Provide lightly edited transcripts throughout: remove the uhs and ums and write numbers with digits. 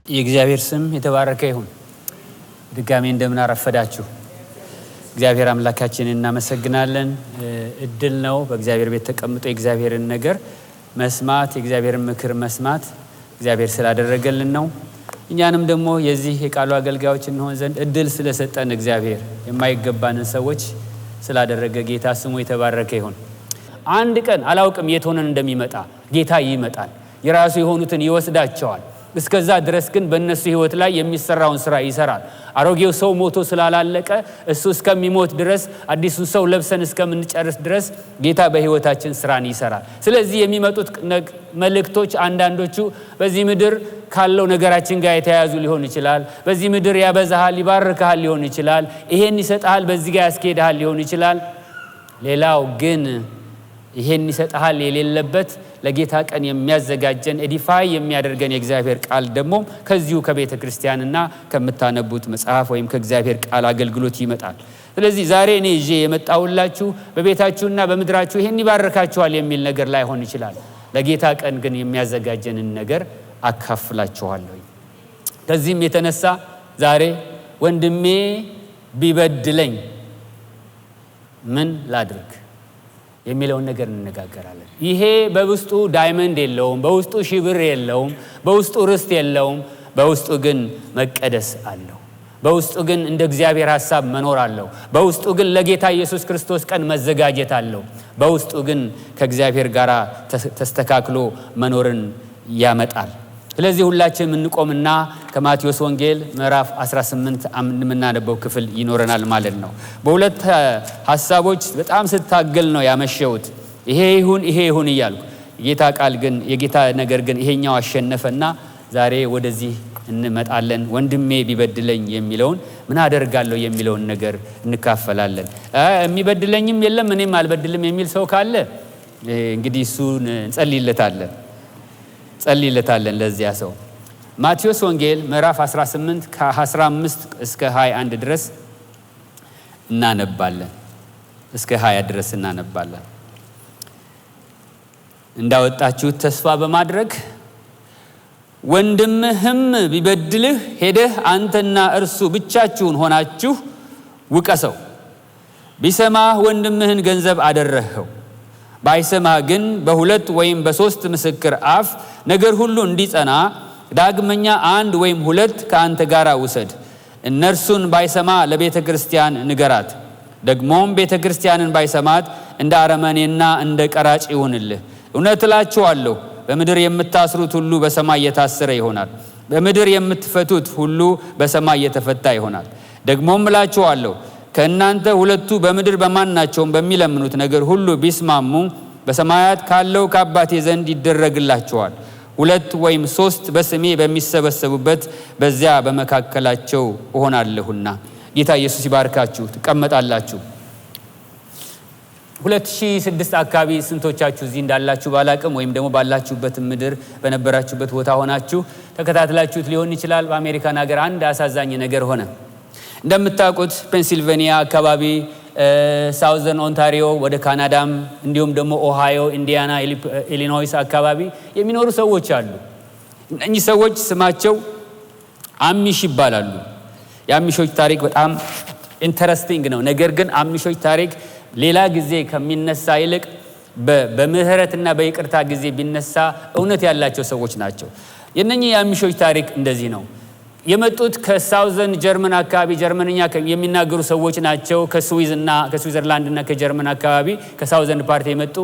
የእግዚአብሔር ስም የተባረከ ይሁን። ድጋሜ እንደምን አረፈዳችሁ። እግዚአብሔር አምላካችንን እናመሰግናለን። እድል ነው በእግዚአብሔር ቤት ተቀምጦ የእግዚአብሔርን ነገር መስማት፣ የእግዚአብሔርን ምክር መስማት እግዚአብሔር ስላደረገልን ነው። እኛንም ደግሞ የዚህ የቃሉ አገልጋዮች እንሆን ዘንድ እድል ስለሰጠን እግዚአብሔር የማይገባንን ሰዎች ስላደረገ ጌታ ስሙ የተባረከ ይሁን። አንድ ቀን አላውቅም የት ሆነን እንደሚመጣ ጌታ ይመጣል። የራሱ የሆኑትን ይወስዳቸዋል። እስከዛ ድረስ ግን በእነሱ ህይወት ላይ የሚሰራውን ስራ ይሰራል። አሮጌው ሰው ሞቶ ስላላለቀ እሱ እስከሚሞት ድረስ አዲሱን ሰው ለብሰን እስከምንጨርስ ድረስ ጌታ በህይወታችን ስራን ይሰራል። ስለዚህ የሚመጡት መልእክቶች አንዳንዶቹ በዚህ ምድር ካለው ነገራችን ጋር የተያያዙ ሊሆን ይችላል። በዚህ ምድር ያበዛሃል፣ ይባርካል ሊሆን ይችላል። ይሄን ይሰጣል፣ በዚህ ጋር ያስኬድሃል ሊሆን ይችላል። ሌላው ግን ይሄን ይሰጣል የሌለበት ለጌታ ቀን የሚያዘጋጀን ኤዲፋይ የሚያደርገን የእግዚአብሔር ቃል ደግሞ ከዚሁ ከቤተ ክርስቲያንና ከምታነቡት መጽሐፍ ወይም ከእግዚአብሔር ቃል አገልግሎት ይመጣል። ስለዚህ ዛሬ እኔ ይዤ የመጣሁላችሁ በቤታችሁና በምድራችሁ ይሄን ይባርካችኋል የሚል ነገር ላይሆን ይችላል። ለጌታ ቀን ግን የሚያዘጋጀንን ነገር አካፍላችኋለሁ። ከዚህም የተነሳ ዛሬ ወንድሜ ቢበድለኝ ምን ላድርግ የሚለውን ነገር እንነጋገራለን። ይሄ በውስጡ ዳይመንድ የለውም፣ በውስጡ ሽብር የለውም፣ በውስጡ ርስት የለውም። በውስጡ ግን መቀደስ አለው። በውስጡ ግን እንደ እግዚአብሔር ሐሳብ መኖር አለው። በውስጡ ግን ለጌታ ኢየሱስ ክርስቶስ ቀን መዘጋጀት አለው። በውስጡ ግን ከእግዚአብሔር ጋር ተስተካክሎ መኖርን ያመጣል። ስለዚህ ሁላችንም እንቆምና ከማቴዎስ ወንጌል ምዕራፍ 18 የምናነበው ክፍል ይኖረናል ማለት ነው። በሁለት ሐሳቦች በጣም ስታገል ነው ያመሸሁት። ይሄ ይሁን እያልኩ የጌታ ቃል ግን የጌታ ነገር ግን ይሄኛው አሸነፈና ዛሬ ወደዚህ እንመጣለን። ወንድሜ ቢበድለኝ የሚለውን ምን አደርጋለሁ የሚለውን ነገር እንካፈላለን። የሚበድለኝም የለም እኔም አልበድልም የሚል ሰው ካለ እንግዲህ እሱን ጸልይለታለን ለዚያ ሰው። ማቴዎስ ወንጌል ምዕራፍ 18 ከ15 እስከ 21 ድረስ እናነባለን። እስከ 20 ድረስ እናነባለን። እንዳወጣችሁት ተስፋ በማድረግ ወንድምህም ቢበድልህ ሄደህ አንተና እርሱ ብቻችሁን ሆናችሁ ውቀሰው። ቢሰማህ ወንድምህን ገንዘብ አደረግኸው። ባይሰማህ ግን በሁለት ወይም በሶስት ምስክር አፍ ነገር ሁሉ እንዲጸና ዳግመኛ አንድ ወይም ሁለት ከአንተ ጋር ውሰድ። እነርሱን ባይሰማ ለቤተ ክርስቲያን ንገራት። ደግሞም ቤተ ክርስቲያንን ባይሰማት እንደ አረመኔና እንደ ቀራጭ ይሁንልህ። እውነት እላችኋለሁ በምድር የምታስሩት ሁሉ በሰማይ የታሰረ ይሆናል፣ በምድር የምትፈቱት ሁሉ በሰማይ የተፈታ ይሆናል። ደግሞም እላችኋለሁ ከእናንተ ሁለቱ በምድር በማናቸውም በሚለምኑት ነገር ሁሉ ቢስማሙ በሰማያት ካለው ከአባቴ ዘንድ ይደረግላቸዋል። ሁለት ወይም ሶስት በስሜ በሚሰበሰቡበት በዚያ በመካከላቸው እሆናለሁና። ጌታ ኢየሱስ ይባርካችሁ። ትቀመጣላችሁ። 2006 አካባቢ ስንቶቻችሁ እዚህ እንዳላችሁ ባላቅም ወይም ደግሞ ባላችሁበት ምድር በነበራችሁበት ቦታ ሆናችሁ ተከታትላችሁት ሊሆን ይችላል። በአሜሪካን ሀገር አንድ አሳዛኝ ነገር ሆነ። እንደምታውቁት ፔንሲልቬኒያ አካባቢ፣ ሳውዘርን ኦንታሪዮ ወደ ካናዳም እንዲሁም ደግሞ ኦሃዮ፣ ኢንዲያና፣ ኢሊኖይስ አካባቢ የሚኖሩ ሰዎች አሉ። እነዚህ ሰዎች ስማቸው አሚሽ ይባላሉ። የአሚሾች ታሪክ በጣም ኢንተረስቲንግ ነው። ነገር ግን አሚሾች ታሪክ ሌላ ጊዜ ከሚነሳ ይልቅ በምህረትና በይቅርታ ጊዜ ቢነሳ እውነት ያላቸው ሰዎች ናቸው። የነኚህ የአሚሾች ታሪክ እንደዚህ ነው። የመጡት ከሳውዘርን ጀርመን አካባቢ ጀርመንኛ የሚናገሩ ሰዎች ናቸው። ከስዊዘርላንድና ከጀርመን አካባቢ ከሳውዘርን ፓርቲ የመጡ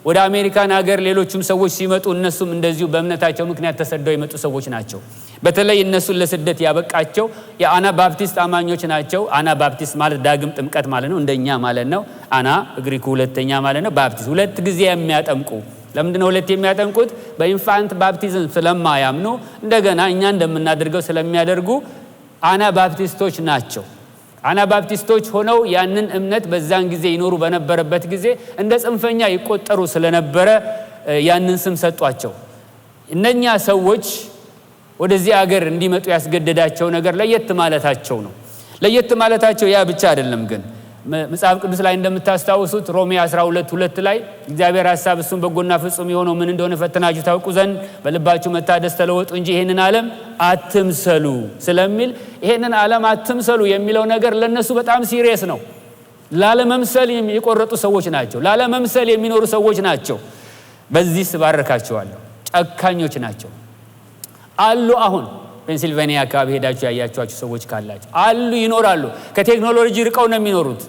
ወደ አሜሪካን ሀገር ሌሎችም ሰዎች ሲመጡ እነሱም እንደዚሁ በእምነታቸው ምክንያት ተሰደው የመጡ ሰዎች ናቸው። በተለይ እነሱን ለስደት ያበቃቸው የአና ባፕቲስት አማኞች ናቸው። አና ባፕቲስት ማለት ዳግም ጥምቀት ማለት ነው፣ እንደኛ ማለት ነው። አና ግሪኩ ሁለተኛ ማለት ነው። ባፕቲስት ሁለት ጊዜ የሚያጠምቁ። ለምንድነው ሁለት የሚያጠምቁት? በኢንፋንት ባፕቲዝም ስለማያምኑ እንደገና እኛ እንደምናደርገው ስለሚያደርጉ አና ባፕቲስቶች ናቸው። አና ባፕቲስቶች ሆነው ያንን እምነት በዛን ጊዜ ይኖሩ በነበረበት ጊዜ እንደ ጽንፈኛ ይቆጠሩ ስለነበረ ያንን ስም ሰጧቸው። እነኛ ሰዎች ወደዚህ ሀገር እንዲመጡ ያስገደዳቸው ነገር ለየት ማለታቸው ነው። ለየት ማለታቸው ያ ብቻ አይደለም፣ ግን መጽሐፍ ቅዱስ ላይ እንደምታስታውሱት ሮሜ 12:2 ላይ እግዚአብሔር ሐሳብ እሱም በጎና ፍጹም የሆነው ምን እንደሆነ ፈትናችሁ ታውቁ ዘንድ በልባችሁ መታደስ ተለወጡ እንጂ ይሄንን ዓለም አትምሰሉ ስለሚል ይሄንን ዓለም አትምሰሉ የሚለው ነገር ለነሱ በጣም ሲሪየስ ነው። ላለመምሰል የቆረጡ ሰዎች ናቸው። ላለመምሰል የሚኖሩ ሰዎች ናቸው። በዚህ ስባርካቸዋለሁ። ጨካኞች ናቸው አሉ። አሁን ፔንሲልቬኒያ አካባቢ ሄዳችሁ ያያችኋቸው ሰዎች ካላችሁ አሉ፣ ይኖራሉ። ከቴክኖሎጂ ርቀው ነው የሚኖሩት።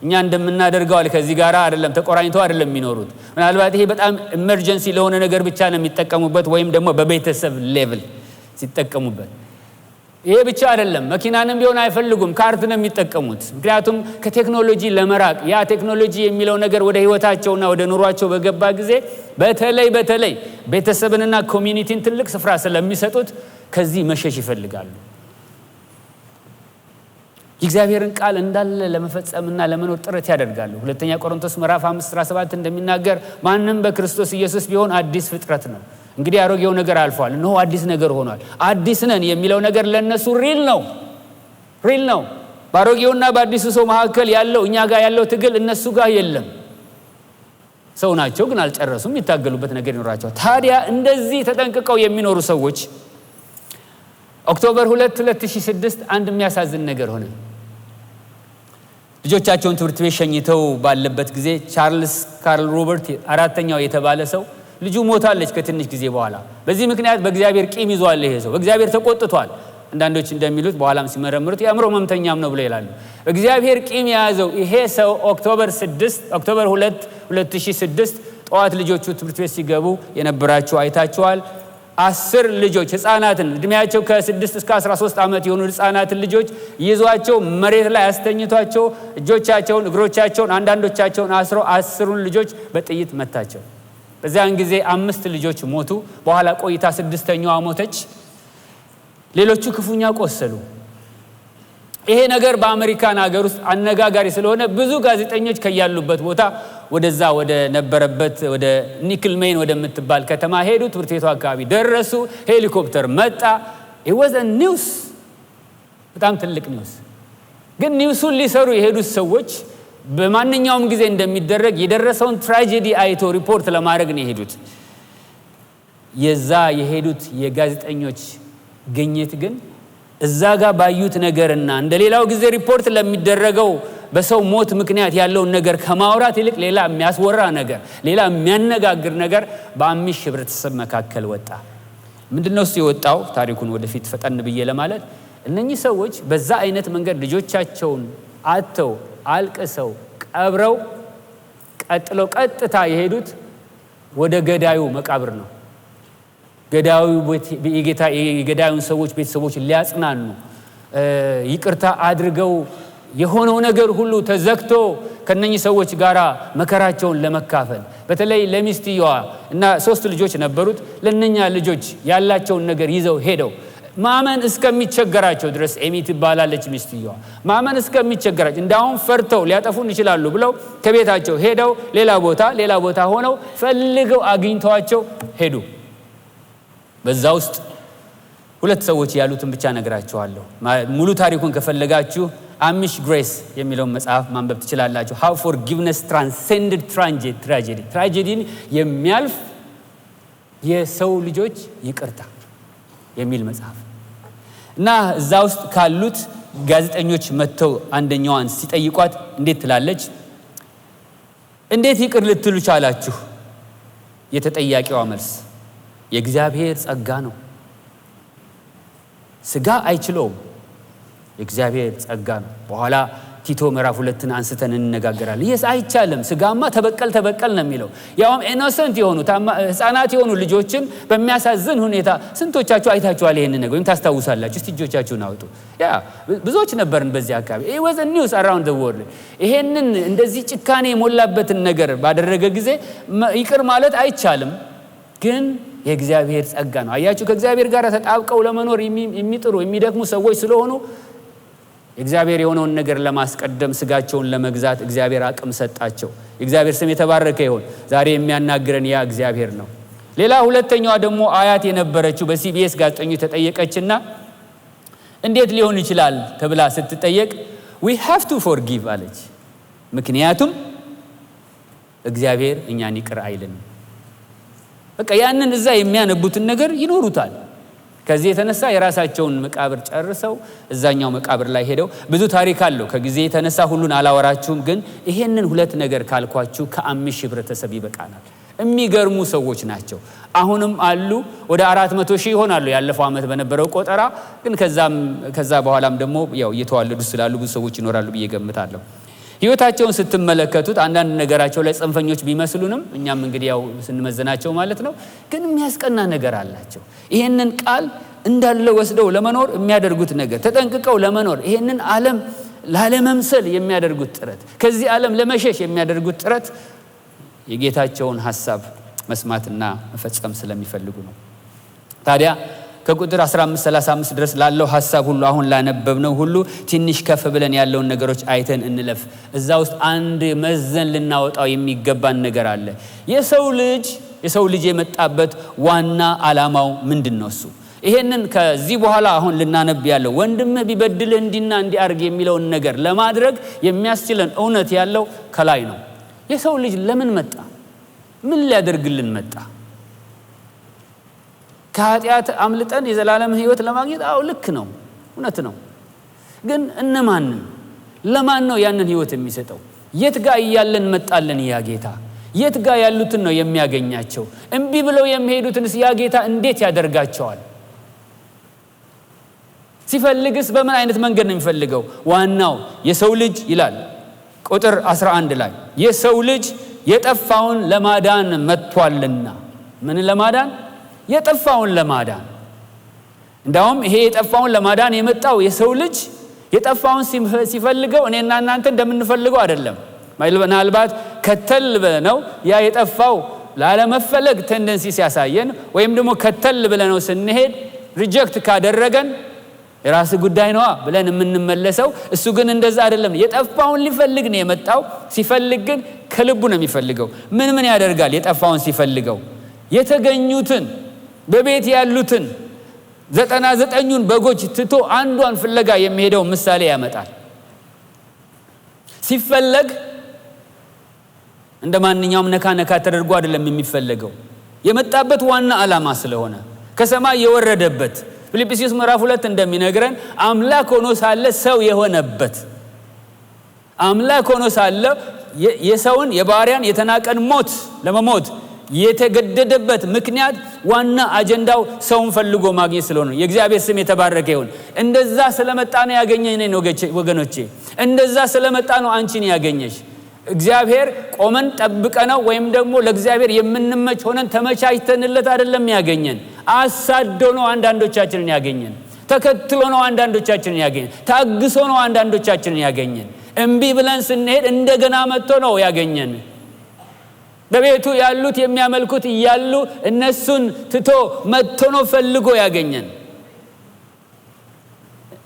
እኛ እንደምናደርገው ከዚህ ጋር አይደለም፣ ተቆራኝተው አይደለም የሚኖሩት። ምናልባት ይሄ በጣም ኢመርጀንሲ ለሆነ ነገር ብቻ ነው የሚጠቀሙበት፣ ወይም ደግሞ በቤተሰብ ሌቭል ሲጠቀሙበት። ይሄ ብቻ አይደለም፣ መኪናንም ቢሆን አይፈልጉም፣ ካርት ነው የሚጠቀሙት። ምክንያቱም ከቴክኖሎጂ ለመራቅ ያ ቴክኖሎጂ የሚለው ነገር ወደ ህይወታቸውና ወደ ኑሯቸው በገባ ጊዜ በተለይ ቤተሰብንና ኮሚኒቲን ትልቅ ስፍራ ስለሚሰጡት ከዚህ መሸሽ ይፈልጋሉ። የእግዚአብሔርን ቃል እንዳለ ለመፈጸምና ለመኖር ጥረት ያደርጋሉ። ሁለተኛ ቆሮንቶስ ምዕራፍ 5:17 እንደሚናገር ማንም በክርስቶስ ኢየሱስ ቢሆን አዲስ ፍጥረት ነው። እንግዲህ አሮጌው ነገር አልፏል፣ እነሆ አዲስ ነገር ሆኗል። አዲስ ነን የሚለው ነገር ለነሱ ሪል ነው። በአሮጌውና በአዲሱ ሰው መካከል ያለው እኛ ጋር ያለው ትግል እነሱ ጋር የለም። ሰው ናቸው ግን አልጨረሱም፣ ይታገሉበት ነገር ይኖራቸዋል። ታዲያ እንደዚህ ተጠንቅቀው የሚኖሩ ሰዎች ኦክቶበር 2 2006 አንድ የሚያሳዝን ነገር ሆነ። ልጆቻቸውን ትምህርት ቤት ሸኝተው ባለበት ጊዜ ቻርልስ ካርል ሮበርት አራተኛው የተባለ ሰው ልጁ ሞታለች ከትንሽ ጊዜ በኋላ። በዚህ ምክንያት በእግዚአብሔር ቂም ይዟል። ይሄ ሰው በእግዚአብሔር ተቆጥቷል። አንዳንዶች እንደሚሉት በኋላም ሲመረምሩት የአእምሮ መምተኛም ነው ብለው ይላሉ። እግዚአብሔር ቂም የያዘው ይሄ ሰው ኦክቶበር 2 2006 ጠዋት ልጆቹ ትምህርት ቤት ሲገቡ የነበራቸው አይታቸዋል። 10 ልጆች ህፃናትን እድሜያቸው ከ6 እስከ 13 ዓመት የሆኑ ህፃናትን ልጆች ይዟቸው መሬት ላይ አስተኝቷቸው እጆቻቸውን እግሮቻቸውን አንዳንዶቻቸውን አስሮ 10ን ልጆች በጥይት መታቸው። በዚያን ጊዜ 5 ልጆች ሞቱ። በኋላ ቆይታ 6ኛዋ ሞተች። ሌሎቹ ክፉኛ ቆሰሉ። ይሄ ነገር በአሜሪካን ሀገር ውስጥ አነጋጋሪ ስለሆነ ብዙ ጋዜጠኞች ከያሉበት ቦታ ወደዛ ወደ ነበረበት ወደ ኒክል ሜን ወደምትባል ከተማ ሄዱ። ትምህርት ቤቱ አካባቢ ደረሱ። ሄሊኮፕተር መጣ። it was a news፣ በጣም ትልቅ ኒውስ። ግን ኒውሱን ሊሰሩ የሄዱት ሰዎች በማንኛውም ጊዜ እንደሚደረግ የደረሰውን ትራጀዲ አይቶ ሪፖርት ለማድረግ ነው የሄዱት። የዛ የሄዱት የጋዜጠኞች ግኝት ግን እዛ ጋር ባዩት ነገርና እንደሌላው ጊዜ ሪፖርት ለሚደረገው በሰው ሞት ምክንያት ያለውን ነገር ከማውራት ይልቅ ሌላ የሚያስወራ ነገር፣ ሌላ የሚያነጋግር ነገር በአምሽ ህብረተሰብ መካከል ወጣ። ምንድነው እሱ የወጣው? ታሪኩን ወደፊት ፈጠን ብዬ ለማለት እነኚህ ሰዎች በዛ አይነት መንገድ ልጆቻቸውን አጥተው አልቅሰው ቀብረው ቀጥለው ቀጥታ የሄዱት ወደ ገዳዩ መቃብር ነው። የገዳዩን ሰዎች ቤተሰቦች ሊያጽናኑ ይቅርታ አድርገው የሆነው ነገር ሁሉ ተዘግቶ ከነኚህ ሰዎች ጋራ መከራቸውን ለመካፈል በተለይ ለሚስትየዋ እና 3 ልጆች ነበሩት። ለነኛ ልጆች ያላቸውን ነገር ይዘው ሄደው ማመን እስከሚቸገራቸው ድረስ ኤሚ ትባላለች ሚስትየዋ፣ ማመን እስከሚቸገራቸው እንዳውም ፈርተው ሊያጠፉን ይችላሉ ብለው ከቤታቸው ሄደው ሌላ ቦታ ሆነው ፈልገው አግኝተዋቸው ሄዱ። በዛ ውስጥ 2 ሰዎች ያሉትን ብቻ ነግራችኋለሁ። ሙሉ ታሪኩን ከፈለጋችሁ አሚሽ ግሬስ የሚለውን መጽሐፍ ማንበብ ትችላላችሁ። how forgiveness transcended ትራጀዲን የሚያልፍ የሰው ልጆች ይቅርታ የሚል መጽሐፍ እና እዛ ውስጥ ካሉት ጋዜጠኞች መጥተው አንደኛዋን ሲጠይቋት እንዴት ትላለች? እንዴት ይቅር ልትሉ ቻላችሁ? የተጠያቂዋ መልስ የእግዚአብሔር ጸጋ ነው፣ ስጋ አይችለውም፣ የእግዚአብሔር ጸጋ ነው። በኋላ ቲቶ ምዕራፍ 2 አንስተን እንነጋገራለን። ይሄስ አይቻልም፣ ስጋማ ተበቀል ነው የሚለው። ያውም ኢኖሰንት የሆኑ ህፃናት የሆኑ ልጆችን በሚያሳዝን ሁኔታ ስንቶቻችሁ አይታችኋል ይሄንን ነገር ወይም ታስታውሳላችሁ? እስቲ እጆቻችሁን አውጡ። ብዙዎች ነበርን በዚህ አካባቢ። it was a news around the world። ይሄንን እንደዚህ ጭካኔ የሞላበትን ነገር ባደረገ ጊዜ ይቅር ማለት አይቻልም፣ ግን የእግዚአብሔር ጸጋ ነው። አያችሁ፣ ከእግዚአብሔር ጋር ተጣብቀው ለመኖር የሚጥሩ የሚደክሙ ሰዎች ስለሆኑ እግዚአብሔር የሆነውን ነገር ለማስቀደም ስጋቸውን ለመግዛት እግዚአብሔር አቅም ሰጣቸው። የእግዚአብሔር ስም የተባረከ ይሁን። ዛሬ የሚያናግረን ያ እግዚአብሔር ነው። ሌላ ሁለተኛዋ ደግሞ አያት የነበረችው በሲቢኤስ ጋዜጠኞች ተጠየቀችና እንዴት ሊሆን ይችላል ተብላ ስትጠየቅ we have to forgive አለች። ምክንያቱም እግዚአብሔር እኛን ይቅር አይልንም። በቃ ያንን እዛ የሚያነቡትን ነገር ይኖሩታል። ከዚህ የተነሳ የራሳቸውን መቃብር ጨርሰው እዛኛው መቃብር ላይ ሄደው ብዙ ታሪክ አለው። ከጊዜ የተነሳ ሁሉን አላወራችሁም፣ ግን ይሄንን ሁለት ነገር ካልኳችሁ ከ5,000 ህብረተሰብ ይበቃናል። የሚገርሙ ሰዎች ናቸው። አሁንም አሉ። ወደ 400,000 ይሆናሉ ያለፈው ዓመት በነበረው ቆጠራ። ግን ከዛ በኋላም ደግሞ ያው እየተዋለዱ ስላሉ ብዙ ሰዎች ይኖራሉ ብዬ ገምታለሁ። ህይወታቸውን ስትመለከቱት አንዳንድ ነገራቸው ላይ ጽንፈኞች ቢመስሉንም እኛም እንግዲህ ያው ስንመዘናቸው ማለት ነው፣ ግን የሚያስቀና ነገር አላቸው። ይሄንን ቃል እንዳለ ወስደው ለመኖር የሚያደርጉት ነገር፣ ተጠንቅቀው ለመኖር ይሄንን ዓለም ላለመምሰል የሚያደርጉት ጥረት፣ ከዚህ ዓለም ለመሸሽ የሚያደርጉት ጥረት የጌታቸውን ሐሳብ መስማትና መፈጸም ስለሚፈልጉ ነው። ታዲያ ከቁጥር 15-35 ድረስ ላለው ሐሳብ ሁሉ አሁን ላነበብነው ሁሉ ትንሽ ከፍ ብለን ያለውን ነገሮች አይተን እንለፍ። እዛ ውስጥ አንድ መዘን ልናወጣው የሚገባን ነገር አለ። የሰው ልጅ የመጣበት ዋና ዓላማው ምንድነው? እሱ ይሄንን ከዚህ በኋላ አሁን ልናነብ ያለው ወንድምህ ቢበድልህ እንዲና እንዲያርግ የሚለውን ነገር ለማድረግ የሚያስችለን እውነት ያለው ከላይ ነው። የሰው ልጅ ለምን መጣ? ምን ሊያደርግልን መጣ? ከኃጢአት አምልጠን የዘላለም ሕይወት ለማግኘት? አዎ ልክ ነው፣ እውነት ነው። ግን ለማን ነው ያንን ሕይወት የሚሰጠው? የት ጋር እያለን መጣለን? ያ ጌታ የት ጋር ያሉትን ነው የሚያገኛቸው? እምቢ ብለው የሚሄዱትንስ ያ ጌታ እንዴት ያደርጋቸዋል? ሲፈልግስ በምን አይነት መንገድ ነው የሚፈልገው? ዋናው የሰው ልጅ ይላል ቁጥር 11 ላይ የሰው ልጅ የጠፋውን ለማዳን መጥቷልና። ምን ለማዳን? የጠፋውን ለማዳን። እንዳውም ይሄ የጠፋውን ለማዳን የመጣው የሰው ልጅ የጠፋውን ሲፈልገው እኔና እናንተ እንደምንፈልገው አይደለም። ምናልባት ከተል ብለነው ያ የጠፋው ላለመፈለግ ቴንደንሲ ሲያሳየን ወይም ደግሞ ከተል ብለነው ስንሄድ ሪጀክት ካደረገን የራስ ጉዳይ ነው ብለን የምንመለሰው። እሱ ግን እንደዛ አይደለም። የጠፋውን ሊፈልግ ነው የመጣው። ሲፈልግ ግን ከልቡ ነው የሚፈልገው። ምን ያደርጋል? የጠፋውን ሲፈልገው የተገኙትን በቤት ያሉትን 99ን በጎች ትቶ አንዷን ፍለጋ የሚሄደው ምሳሌ ያመጣል። ሲፈለግ እንደማንኛውም ነካ ተደርጎ አይደለም የሚፈልገው። የመጣበት ዋና ዓላማ ስለሆነ ከሰማይ የወረደበት ፊልጵስዩስ ምዕራፍ 2 እንደሚነግረን አምላክ ሆኖ ሳለ ሰው የሆነበት፣ አምላክ ሆኖ ሳለ የሰውን የባሪያን የተናቀን ሞት ለመሞት የተገደደበት ምክንያት ዋና አጀንዳው ሰውን ፈልጎ ማግኘት ስለሆነ የእግዚአብሔር ስም የተባረከ ይሁን። እንደዛ ስለመጣ ነው ያገኘኝ ነው ወገኖቼ። እንደዛ ስለመጣ ነው አንቺን ያገኘሽ። እግዚአብሔር ቆመን ጠብቀነው ወይም ደግሞ ለእግዚአብሔር የምንመች ሆነን ተመቻችተንለት አይደለም ያገኘን። አሳዶ ነው አንዳንዶቻችንን ያገኘን። ተከትሎ ነው አንዳንዶቻችንን ያገኘን። ታግሶ ነው አንዳንዶቻችንን ያገኘን። እምቢ ብለን ስንሄድ እንደገና መጥቶ ነው ያገኘን። በቤቱ ያሉት የሚያመልኩት እያሉ እነሱን ትቶ መጥቶ ነው ፈልጎ ያገኘን።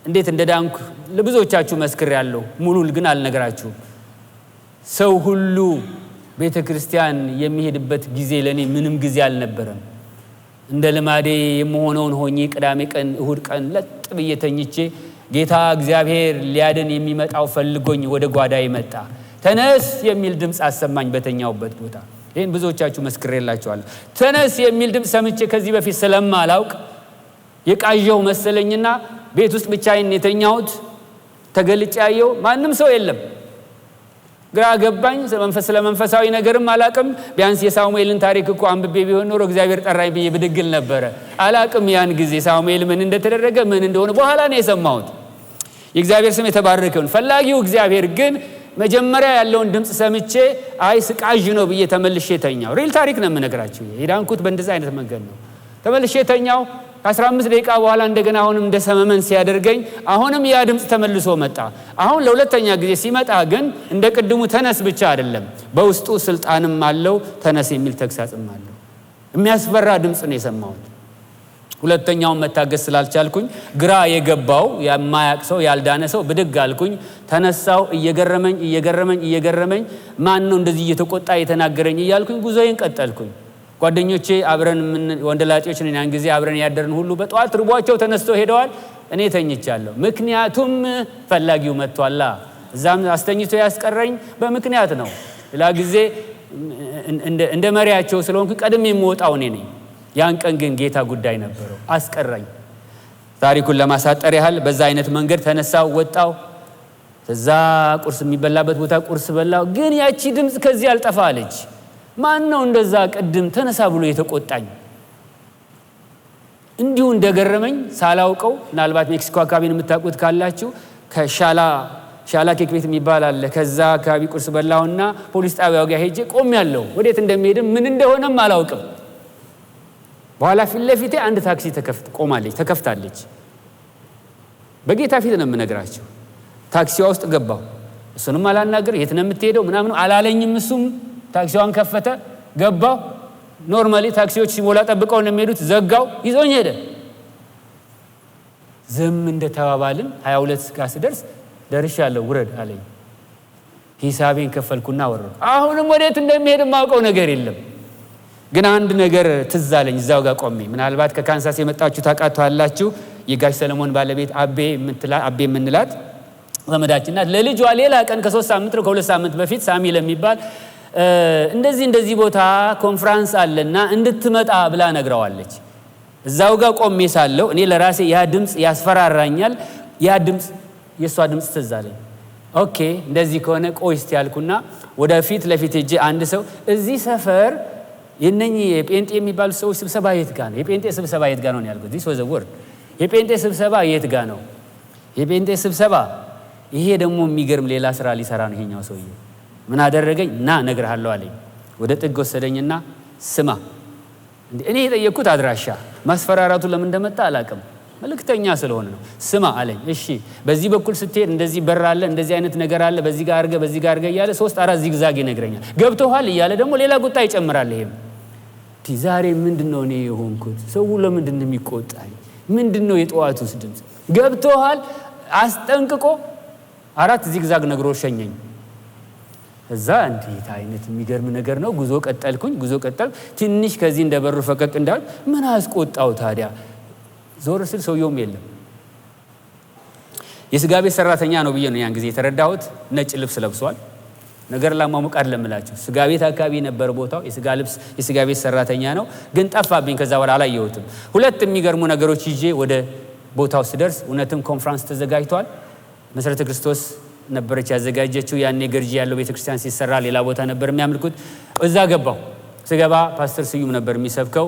እንዴት እንደዳንኩ ለብዙዎቻችሁ መስክሬያለሁ። ሙሉን ግን አልነግራችሁም። ሰው ሁሉ ቤተክርስቲያን የሚሄድበት ጊዜ ለኔ ምንም ጊዜ አልነበረም። እንደ ልማዴ የምሆነውን ሆኜ ቅዳሜ ቀን እሁድ ቀን ለጥ ብዬ ተኝቼ ጌታ እግዚአብሔር ሊያድን የሚመጣው ፈልጎኝ ወደ ጓዳዬ መጣ። ተነስ የሚል ድምፅ አሰማኝ በተኛውበት ቦታ። ይሄን ብዙዎቻችሁ መስክሬላችኋለሁ። ተነስ የሚል ድምፅ ሰምቼ ከዚህ በፊት ስለማላውቅ የቃዠው መሰለኝና ቤት ውስጥ ብቻዬን የተኛሁት። ተገልጬ ያየው ማንም ሰው የለም። ግራ ገባኝ። ስለመንፈሳዊ ነገርም አላቅም። ቢያንስ የሳሙኤልን ታሪክ እኮ አንብቤ ቢሆን ኖሮ እግዚአብሔር ጠራኝ ብዬ ብድግል ነበረ። አላቅም ያን ጊዜ ሳሙኤል ምን እንደተደረገ ምን እንደሆነ በኋላ ነው የሰማሁት። የእግዚአብሔር ስም የተባረከ ይሁን። ፈላጊው እግዚአብሔር ግን መጀመሪያ ያለውን ድምፅ ሰምቼ አይ ስቃዥ ነው ብዬ ተመልሼ ተኛው። ሪል ታሪክ ነው የምነግራችሁ። የዳንኩት በእንደዛ አይነት መንገድ ነው። ተመልሼ ተኛው። ከ15 ደቂቃ በኋላ እንደገና አሁንም እንደ ሰመመን ሲያደርገኝ አሁንም ያ ድምፅ ተመልሶ መጣ። አሁን ለሁለተኛ ጊዜ ሲመጣ ግን እንደ ቅድሙ ተነስ ብቻ አይደለም፣ በውስጡ ስልጣንም አለው። ተነስ የሚል ተግሳጽም አለው። የሚያስፈራ ድምፅ ነው የሰማሁት። ሁለተኛውን መታገስ ስላልቻልኩኝ ግራ የገባው የማያቅ ሰው ያልዳነ ሰው ብድግ አልኩኝ። ተነሳው። እየገረመኝ ማን ነው እንደዚህ እየተቆጣ የተናገረኝ እያልኩኝ ጉዞዬን ቀጠልኩኝ። ጓደኞቼ አብረን ወንደላጤዎች ነን ያን ጊዜ አብረን ያደርን ሁሉ በጧት ርቧቸው ተነስተው ሄደዋል። እኔ ተኝቻለሁ። ምክንያቱም ፈላጊው መጥቷላ። እዛም አስተኝቶ ያስቀረኝ በምክንያት ነው። ሌላ ጊዜ እንደ መሪያቸው ስለሆንኩ ቀድሜ የምወጣው እኔ ነኝ። ያን ቀን ግን ጌታ ጉዳይ ነበረው፣ አስቀረኝ። ታሪኩን ለማሳጠር ያህል በዛ አይነት መንገድ ተነሳው፣ ወጣው። እዛ ቁርስ የሚበላበት ቦታ ቁርስ በላው። ግን ያቺ ድምፅ ከዚህ አልጠፋ አለች። ማን ነው እንደዛ ቅድም ተነሳ ብሎ የተቆጣኝ? እንዲሁ እንደገረመኝ ሳላውቀው፣ ምናልባት ሜክሲኮ አካባቢን የምታውቁት ካላችሁ ሻላ ኬክ ቤት የሚባል አለ። ከዛ አካባቢ ቁርስ በላውና ፖሊስ ጣቢያው ጋር ሄጄ ቆሜያለሁ። ወዴት እንደሚሄድም ምን እንደሆነም አላውቅም። በኋላ ፊት ለፊቴ አንድ ታክሲ ተከፍታለች። በጌታ ፊት ነው የምነግራቸው። ታክሲዋ ውስጥ ገባሁ። እሱንም አላናገር፣ የት ነው የምትሄደው ምናምን አላለኝም። እሱም ታክሲዋን ከፈተ፣ ገባሁ። ኖርማሊ ታክሲዎች ሲሞላ ጠብቀው ነው የሚሄዱት። ዘጋው፣ ይዞኝ ሄደ። ዝም እንደተባባልን 22 ጋር ስደርስ ደርሻለሁ ውረድ አለኝ። ሂሳቤን ከፈልኩና ወረድኩ። አሁንም ወዴት እንደሚሄድ የማውቀው ነገር የለም። ግን አንድ ነገር ትዝ አለኝ እዛው ጋር ቆሜ። ምናልባት ከካንሳስ የመጣችሁ ታውቃላችሁ። የጋሽ ሰለሞን ባለቤት አቤ የምንላት ዘመዳችን ናት። ለልጇ ሌላ ቀን ከ3 ሳምንት ነው ከ2 ሳምንት በፊት ሳሚ ለሚባል እንደዚህ ቦታ ኮንፈረንስ አለና እንድትመጣ ብላ ነግረዋለች። እዛው ጋር ቆሜ ሳለሁ እኔ ለራሴ ያ ድምጽ ያስፈራራኛል። ያ ድምጽ የሷ ድምጽ ትዝ አለኝ። ኦኬ እንደዚህ ከሆነ ቆይ እስቲ ያልኩና ወደፊት ለፊት ሄጄ አንድ ሰው እዚህ ሰፈር የነኚህ የጴንጤ የሚባሉ ሰዎች ስብሰባ የት ጋር ነው? የጴንጤ ስብሰባ የት ጋር ነው ያልኩት። this was a word። የጴንጤ ስብሰባ የት ጋር ነው? የጴንጤ ስብሰባ። ይሄ ደግሞ የሚገርም ሌላ ስራ ሊሰራ ነው ይሄኛው ሰውዬ። ምን አደረገኝ? ና እነግርሃለሁ አለኝ። ወደ ጥግ ወሰደኝና ስማ፣ እኔ የጠየቅኩት አድራሻ ማስፈራራቱ ለምን እንደመጣ አላውቅም። መልእክተኛ ስለሆነ ነው። ስማ አለኝ። እሺ በዚህ በኩል ስትሄድ እንደዚህ በር አለ፣ እንደዚህ አይነት ነገር አለ፣ በዚህ ጋር አድርገ እያለ 3-4 ዚግዛግ ይነግረኛል። ገብቶሃል እያለ ደግሞ ሌላ ቁጣ ይጨምራል። ይሄም ዛሬ ምንድነው እኔ የሆንኩት? ሰው ለምንድን ነው የሚቆጣኝ? ምንድነው የጠዋቱስ ድምፅ? ገብቶሃል አስጠንቅቆ 4 ዚግዛግ ነግሮ ሸኘኝ። እዛ እንዴት አይነት የሚገርም ነገር ነው። ጉዞ ቀጠልኩኝ። ትንሽ ከዚህ እንደበሩ ፈቀቅ እንዳል ምን አስቆጣው ታዲያ? ዞር ስል ሰውየውም የለም። የስጋ ቤት ሰራተኛ ነው ብዬ ነው ያን ጊዜ የተረዳሁት። ነጭ ልብስ ለብሷል። ነገር ለማሙቅ አይደለምላችሁ። ስጋ ቤት አካባቢ ነበር ቦታው። የስጋ ቤት ሰራተኛ ነው፣ ግን ጠፋብኝ። ከዛ በኋላ አላየሁትም። 2 የሚገርሙ ነገሮች ይዤ ወደ ቦታው ስደርስ እውነትም ኮንፈረንስ ተዘጋጅቷል። መሰረተ ክርስቶስ ነበረች ያዘጋጀችው። ያኔ ገርጂ ያለው ቤተክርስቲያን ሲሰራ ሌላ ቦታ ነበር የሚያመልኩት። እዛ ገባሁ። ስገባ ፓስተር ስዩም ነበር የሚሰብከው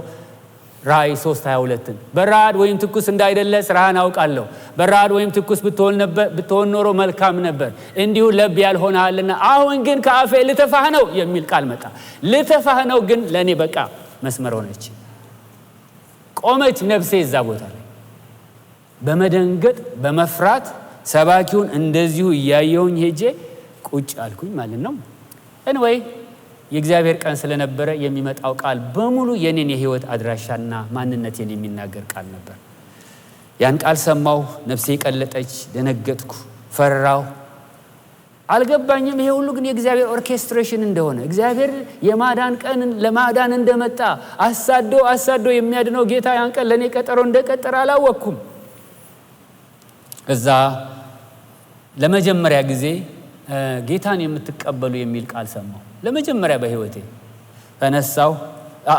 ራእይ 3:22 በራድ ወይም ትኩስ እንዳይደለ ስራህን አውቃለሁ። በራድ ወይም ትኩስ ብትሆን ኖሮ መልካም ነበር፣ እንዲሁ ለብ ያልሆነሃልና አሁን ግን ከአፌ ልተፋህ ነው የሚል ቃል መጣ። ልተፋህ ነው ግን ለእኔ በቃ መስመር ሆነች። ቆመች ነፍሴ እዛ ቦታ ላይ በመደንገጥ በመፍራት ሰባኪውን እንደዚሁ እያየሁኝ ሄጄ ቁጭ አልኩኝ ማለት ነው። እንወይ የእግዚአብሔር ቀን ስለነበረ የሚመጣው ቃል በሙሉ የኔን የህይወት አድራሻና ማንነቴን የሚናገር ቃል ነበር። ያን ቃል ሰማሁ፣ ነፍሴ ቀለጠች፣ ደነገጥኩ፣ ፈራሁ። አልገባኝም ይሄ ሁሉ ግን የእግዚአብሔር ኦርኬስትሬሽን እንደሆነ፣ እግዚአብሔር የማዳን ቀን ለማዳን እንደመጣ አሳዶ የሚያድነው ጌታ ያን ቀን ለኔ ቀጠሮ እንደቀጠረ አላወቅኩም። እዛ ለመጀመሪያ ጊዜ ጌታን የምትቀበሉ የሚል ቃል ሰማሁ። ለመጀመሪያ በህይወቴ ተነሳሁ፣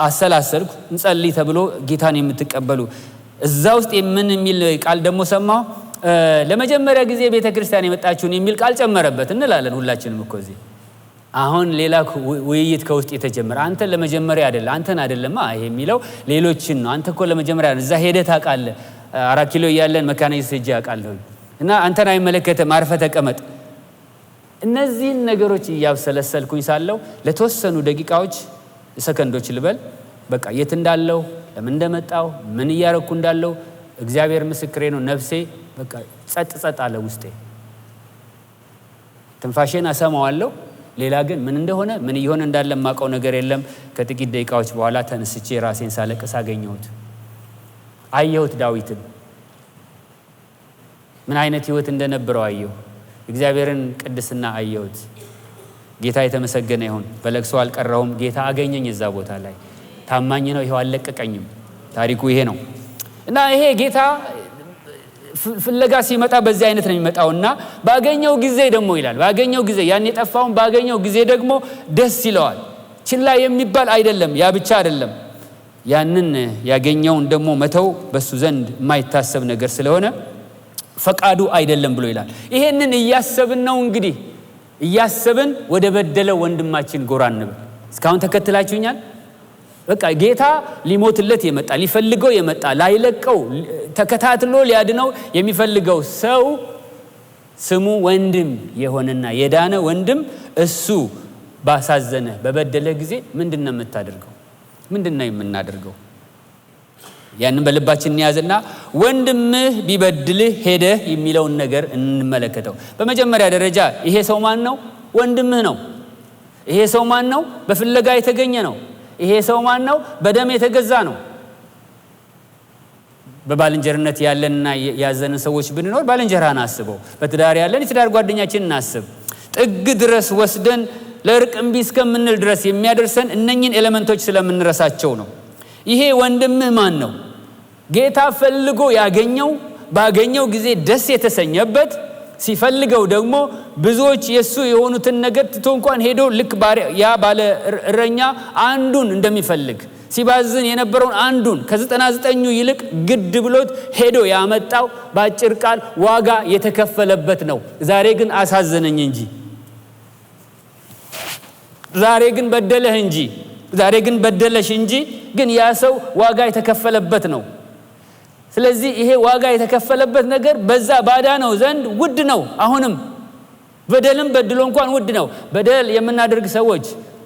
አሰላሰልኩ። እንጸልይ ተብሎ ጌታን የምትቀበሉ እዛ ውስጥ የምን የሚል ቃል ደግሞ ሰማሁ። ለመጀመሪያ ጊዜ ቤተክርስቲያን የመጣችሁን የሚል ቃል ጨመረበት እንላለን ሁላችንም እኮ እዚህ። አሁን ሌላ ውይይት ከውስጥ የተጀመረ አንተ ለመጀመሪያ አንተን አይደለም ይሄ የሚለው ሌሎችን ነው። አንተ እኮ ለመጀመሪያ እዛ ሄደህ ታውቃለህ። 4 ኪሎ እያለን መካነ ኢየሱስ ሄጄ አውቃለሁ እና አንተን አይመለከትም፣ አርፈህ ተቀመጥ። እነዚህን ነገሮች እያብሰለሰልኩኝ ሳለሁ ለተወሰኑ ደቂቃዎች ሰከንዶች ልበል በቃ የት እንዳለው ለምን እንደመጣው ምን እያረኩ እንዳለው እግዚአብሔር ምስክሬ ነው። ነፍሴ በቃ ጸጥ አለ ውስጤ። ትንፋሼን አሰማዋለሁ። ሌላ ግን ምን እንደሆነ ምን እየሆነ እንዳለ የማውቀው ነገር የለም። ከጥቂት ደቂቃዎች በኋላ ተነስቼ ራሴን ሳለቅስ አየሁት ዳዊትን ምን አይነት ህይወት እንደነበረው አየሁ። እግዚአብሔርን ቅድስና አየሁት። ጌታ የተመሰገነ ይሁን። በለቅሶ አልቀረሁም። ጌታ አገኘኝ እዛ ቦታ ላይ። ታማኝ ነው፣ ይሄው አልለቀቀኝም። ታሪኩ ይሄ ነው እና ይሄ ጌታ ፍለጋ ሲመጣ በዚህ አይነት ነው የሚመጣውና ባገኘው ጊዜ ደግሞ ይላል ባገኘው ጊዜ ያን የጠፋውን ባገኘው ጊዜ ደግሞ ደስ ይለዋል። ችላ የሚባል አይደለም። ያ ብቻ አይደለም፣ ያንን ያገኘውን ደግሞ መተው በሱ ዘንድ የማይታሰብ ነገር ስለሆነ ፈቃዱ አይደለም ብሎ ይላል። ይሄንን እያሰብን ነው እንግዲህ እያሰብን ወደ በደለው ወንድማችን ጎራ እንበል። እስካሁን ተከትላችሁኛል? በቃ ጌታ ሊሞትለት የመጣ ሊፈልገው የመጣ ላይለቀው ተከታትሎ ሊያድነው የሚፈልገው ሰው ስሙ ወንድም የሆነና የዳነ ወንድም እሱ ባሳዘነ በበደለ ጊዜ ምንድነው የምታደርገው? ምንድነው የምናደርገው? ያንን በልባችን እንያዝና ወንድምህ ቢበድልህ ሄደህ የሚለውን ነገር እንመለከተው። በመጀመሪያ ደረጃ ይሄ ሰው ማን ነው? ወንድምህ ነው። ይሄ ሰው ማን ነው? በፍለጋ የተገኘ ነው። ይሄ ሰው ማን ነው? በደም የተገዛ ነው። በባልንጀርነት ያለንና ያዘነ ሰዎች ብንኖር ባልንጀራን አስበው። በትዳር ያለን የትዳር ጓደኛችንን እናስብ። ጥግ ድረስ ወስደን ለእርቅ እምቢ እስከምንል ድረስ የሚያደርሰን እነኚህን ኤሌመንቶች ስለምንረሳቸው ነው። ይሄ ወንድምህ ማን ነው? ጌታ ፈልጎ ያገኘው፣ ባገኘው ጊዜ ደስ የተሰኘበት፣ ሲፈልገው ደግሞ ብዙዎች የሱ የሆኑትን ነገር ትቶ እንኳን ሄዶ ልክ ያ ባለ እረኛ አንዱን እንደሚፈልግ ሲባዝን የነበረውን አንዱን ከ99 ይልቅ ግድ ብሎት ሄዶ ያመጣው በአጭር ቃል ዋጋ የተከፈለበት ነው። ዛሬ ግን አሳዘነኝ እንጂ፣ ዛሬ ግን በደለህ እንጂ፣ ዛሬ ግን በደለሽ እንጂ፣ ግን ያ ሰው ዋጋ የተከፈለበት ነው። ስለዚህ ይሄ ዋጋ የተከፈለበት ነገር በዛ ባዳነው ዘንድ ውድ ነው። አሁንም በደልም በድሎ እንኳን ውድ ነው። በደል የምናደርግ ሰዎች